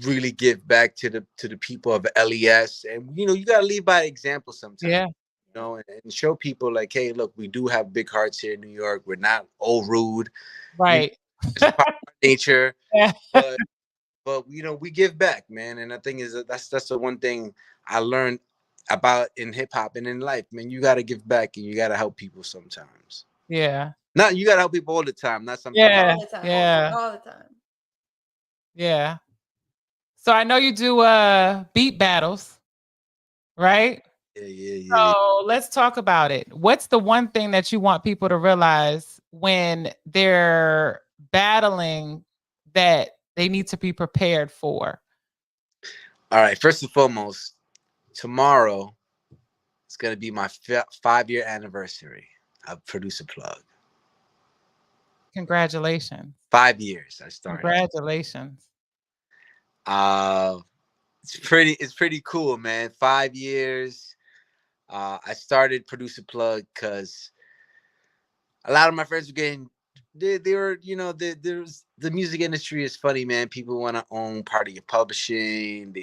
really give back to the people of LES. And you gotta lead by example sometimes, Yeah. Yeah. and show people like, hey, look, we do have big hearts here in New York. We're not all rude, you know, Right. it's part of our nature, Yeah. but we give back, man. And I think is that's the one thing I learned about in hip hop and in life, man. You gotta give back and you gotta help people sometimes. Yeah. Not you gotta help people all the time, not sometimes. Yeah. All the time. Yeah. All the time. Yeah. So I know you do beat battles, right? Yeah, yeah, yeah, yeah. So let's talk about it. What's the one thing that you want people to realize when they're battling that they need to be prepared for? All right. First and foremost, tomorrow it's gonna be my 5-year anniversary of Producer Plug. Congratulations. 5 years I started. Congratulations. Uh, it's pretty cool, man. 5 years. I started Producer Plug because a lot of my friends were getting. They were, the music industry is funny, man. People want to own part of your publishing.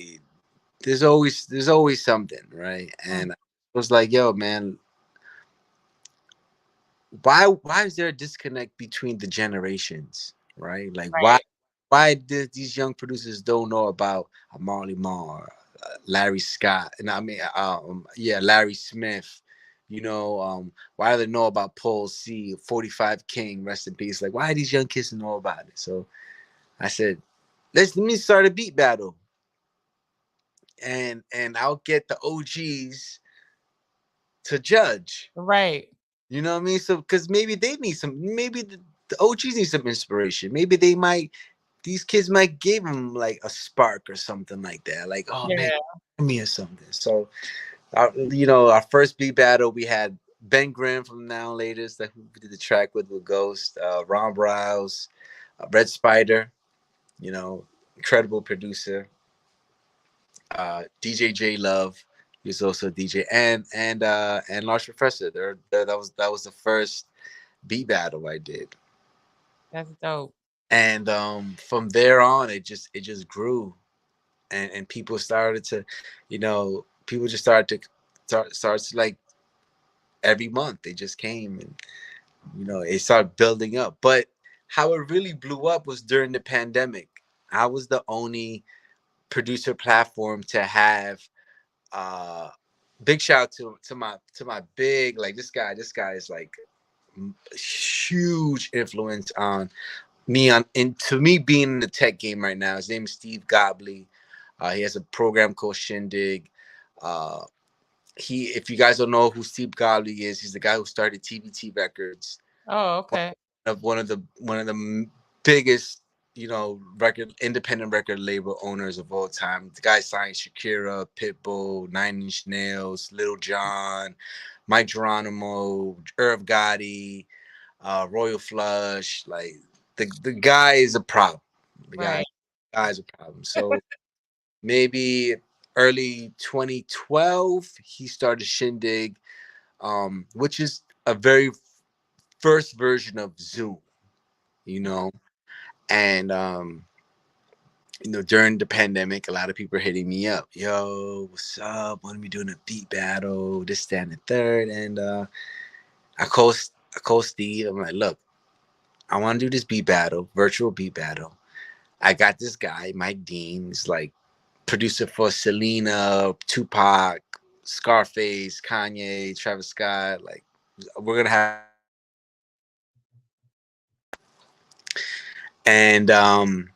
There's always something, right? Mm. And I was like, yo, man, why is there a disconnect between the generations, right? Like, why Right. these young producers don't know about Marley Marl, Larry Scott, and I mean, yeah, Larry Smith. Why do they know about Paul C, 45 King, rest in peace? Like, why do these young kids know about it? So I said, let me start a beat battle, and I'll get the OGs to judge. Right. You know what I mean? So, because maybe they need maybe the OGs need some inspiration. Maybe these kids might give them like a spark or something like that. Like, oh man, Yeah. me or something. So, our first beat battle, we had Ben Grimm from Now and Latest that who we did the track with Ghost, Ron Browse, Red Spider, incredible producer, DJ J Love. He's also a DJ, and Large Professor. That was the first beat battle I did, That's dope. and from there on, it just grew, and people started to, people just started to starts like every month they just came, and it started building up. But how it really blew up was during the pandemic. I was the only producer platform to have uh big shout out to my big, like, this guy is like huge influence on me into me being in the tech game right now. His name is Steve Gobley. He has a program called Shindig. Uh, if you guys don't know who Steve Gobley is, he's the guy who started TBT Records, Oh, okay. one of the biggest, record independent record label owners of all time. The guy signed Shakira, Pitbull, Nine Inch Nails, Little John, Mike Geronimo, Irv Gotti, Royal Flush. Like the guy is a problem. The Right. guy's a problem. So maybe early 2012, he started Shindig, which is a very first version of Zoom, you know, and during the pandemic, a lot of people are hitting me up. Yo, what's up? When are we doing a beat battle? This, that, and the third. And I call Steve. I'm like, look, I want to do this beat battle, virtual beat battle. I got this guy, Mike Dean. He's like producer for Selena, Tupac, Scarface, Kanye, Travis Scott. Like, we're gonna have and um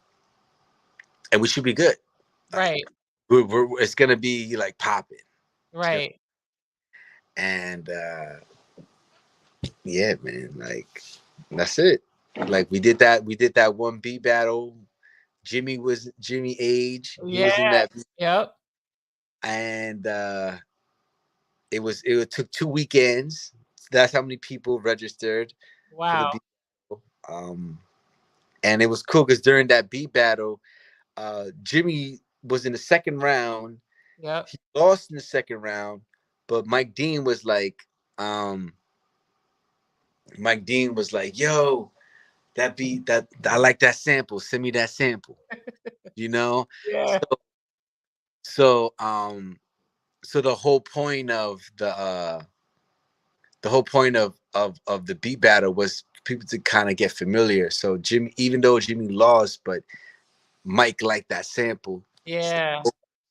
and we should be good. Like, Right. it's gonna be like popping. Right. And yeah, man, like that's it. Like we did that one beat battle. Jimmy Age. He Yeah. was in that, Yep. and it took 2 weekends. That's how many people registered for the Wow. beat battle. And it was cool because during that beat battle, Jimmy was in the second round. Yep. He lost in the second round, but um, Mike Dean was like, "Yo, that beat that I like that sample. Send me that sample." You know. Yeah. So the whole point of the the beat battle was people to kind of get familiar. So Jimmy, even though Jimmy lost, but Mike liked that sample. Yeah.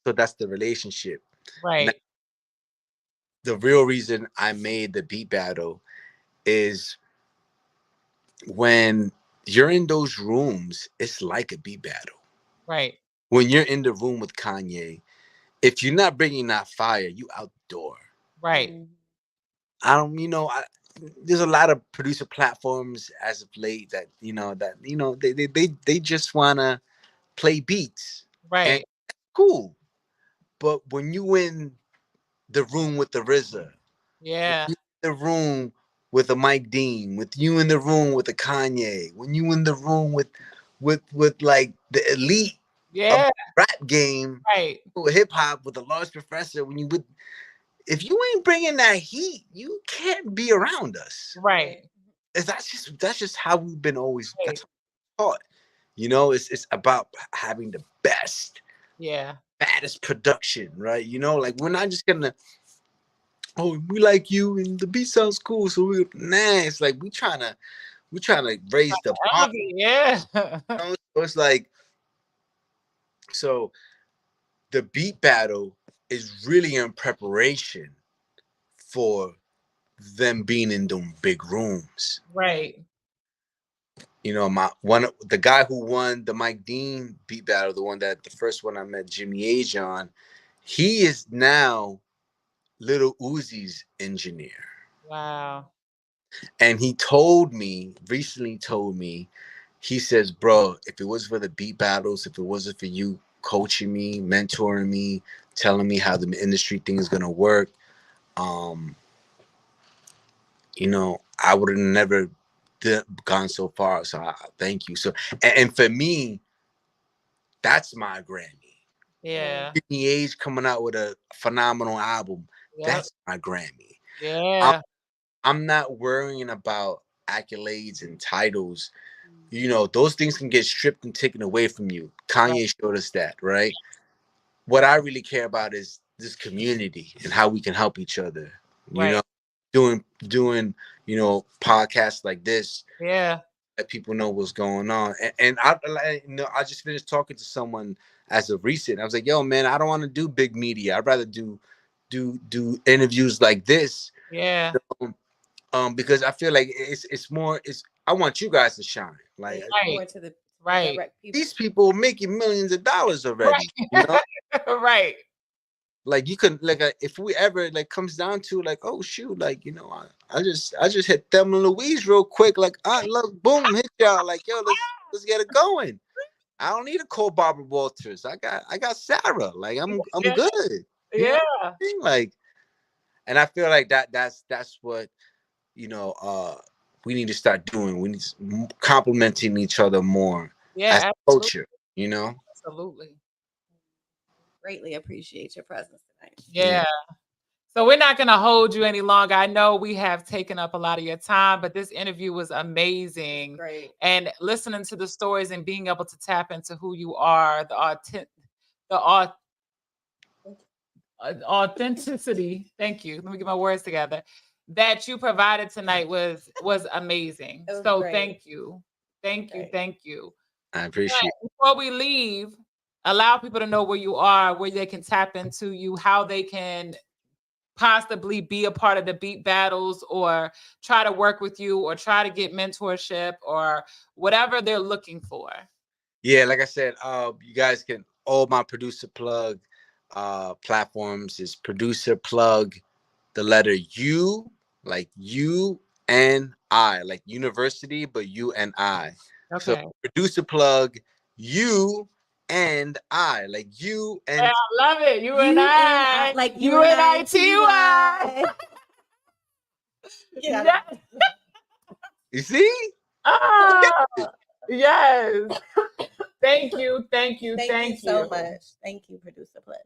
So that's the relationship. Now, Right. the real reason I made the beat battle is when you're in those rooms, it's like a beat battle. Right. When you're in the room with Kanye, if you're not bringing that fire, you outdoor. Right. I don't, there's a lot of producer platforms as of late that they just wanna play beats and Right. cool. But when you in the room with the RZA, when Yeah. you in the room with a Mike Dean, with you in the room with a Kanye, when you in the room with like the elite of Yeah. the rap game, Right. hip hop with a large professor, if you ain't bringing that heat, you can't be around us. Right. That's just how we've been always Right. that's taught. It's about having the Yeah. baddest production, right? Like we're not just gonna, oh, we like you and the beat sounds cool, so it's like we trying to raise the bar. Elevate. Yeah. So it's like, so the beat battle is really in preparation for them being in them big rooms. Right. The guy who won the Mike Dean beat battle, the first one I met Jimmy Age on, he is now Little Uzi's engineer. Wow. And he recently told me, he says, bro, if it was for the beat battles, if it wasn't for you coaching me, mentoring me, telling me how the industry thing is gonna work, um, I would have never gone so far. So I thank you. So, and for me, that's my Grammy. Yeah. Jimmy Age coming out with a phenomenal album. Yep. That's my Grammy. I'm, Yeah. I'm not worrying about accolades and titles. Those things can get stripped and taken away from you. Right. Kanye showed us that, right? What I really care about is this community and how we can help each other. Right. Doing podcasts like this, Yeah. let people know what's going on. And I just finished talking to someone as of recent. I was like, yo, man, I don't want to do big media. I'd rather do interviews like this. Yeah. Because I feel like it's I want you guys to shine. Like, More Right. to the Right. direct people. these people are making millions of dollars already. Right. Right. Like, you could, like, if we ever, like, comes down to, like, oh shoot, like, I just hit Thelma and Louise real quick, like, look, boom, hit y'all, like, yo, let's get it going. I don't need to call Barbara Walters. I got Sarah. Like I'm Yeah. good. You know what I mean? Like, and I feel like that's what, you know, we need to start doing. We need to complimenting each other more as a absolutely. culture, you know? Absolutely. Greatly appreciate your presence tonight. Yeah. So we're not going to hold you any longer. I know we have taken up a lot of your time, but this interview was amazing. Great. And listening to the stories and being able to tap into who you are, the authenticity. Thank you. Let me get my words together. That you provided tonight was amazing. It was So great. thank you. Thank you. Great. Thank you. I appreciate But before we leave, allow people to know where you are, where they can tap into you, how they can possibly be a part of the beat battles or try to work with you or try to get mentorship or whatever they're looking for. Yeah, like I said, you guys can, all my producer plug platforms is producer plug the letter U, like U and I, like university, but U and I. So Okay. producer plug U and I, like you and Yeah, I love it. You and I, like UNITY. Yeah. you see? Ah, yes. Thank you. Thank you. Thank you so much. Thank you, producer Plug.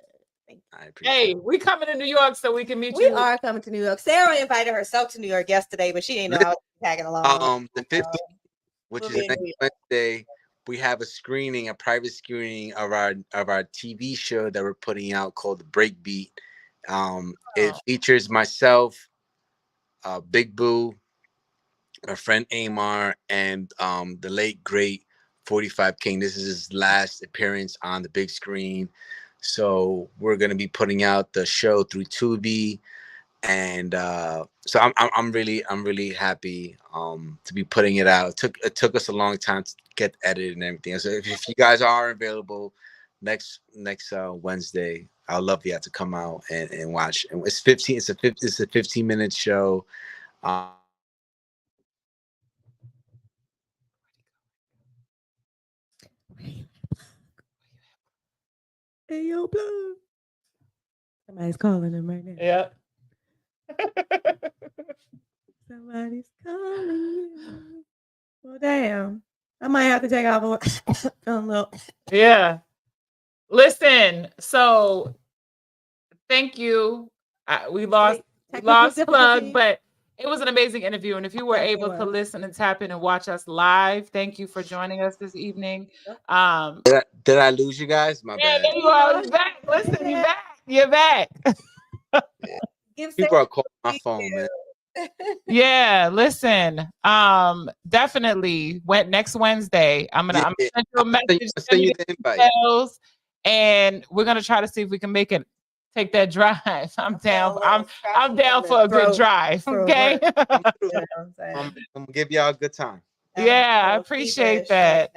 Thank you. I appreciate Hey, we coming to New York so we can meet We you. are coming to New York. Sarah invited herself to New York yesterday, but she didn't know I was tagging along. the 15th, which We'll is be in next New York. Wednesday, we have a screening, a private screening of our TV show that we're putting out called The Breakbeat. It features myself, Big Boo, my friend Amar, and the late great 45 King. This is his last appearance on the big screen. So we're gonna be putting out the show through Tubi, and so I'm really happy to be putting it out. It took us a long time to get edited and everything. So if you guys are available next Wednesday, I'd love you to come out and watch. And it's 15-minute show. Hey, yo, Plug. Somebody's calling him right now. Yep. Somebody's calling you. Well, damn. I might have to take off a little. Yeah. Listen, so thank you. We lost Plug, but it was an amazing interview. And if you were able to listen and tap in and watch us live, thank you for joining us this evening. Did I lose you guys? My bad. There you are. You're back. Listen, you're back. You're back. People are calling my phone, man. Yeah, listen. Definitely went next Wednesday. I'm gonna send you a message. Send you the invite. And we're gonna try to see if we can make it. Take that drive. I'm down. I'm down for a good drive. Okay. I'm gonna give y'all a good time. Yeah, I appreciate that.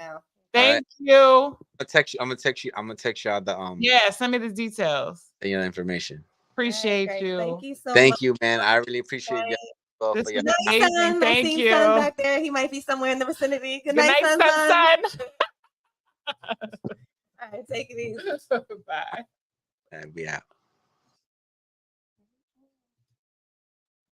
Thank you. I'm gonna text y'all the Yeah, send me the details. The information. Appreciate you. Thank you so much. Thank you, man. I really appreciate you. This is amazing. Thank you. Son back there. He might be somewhere in the vicinity. Good night, son. All right, take it easy. Bye. And we out.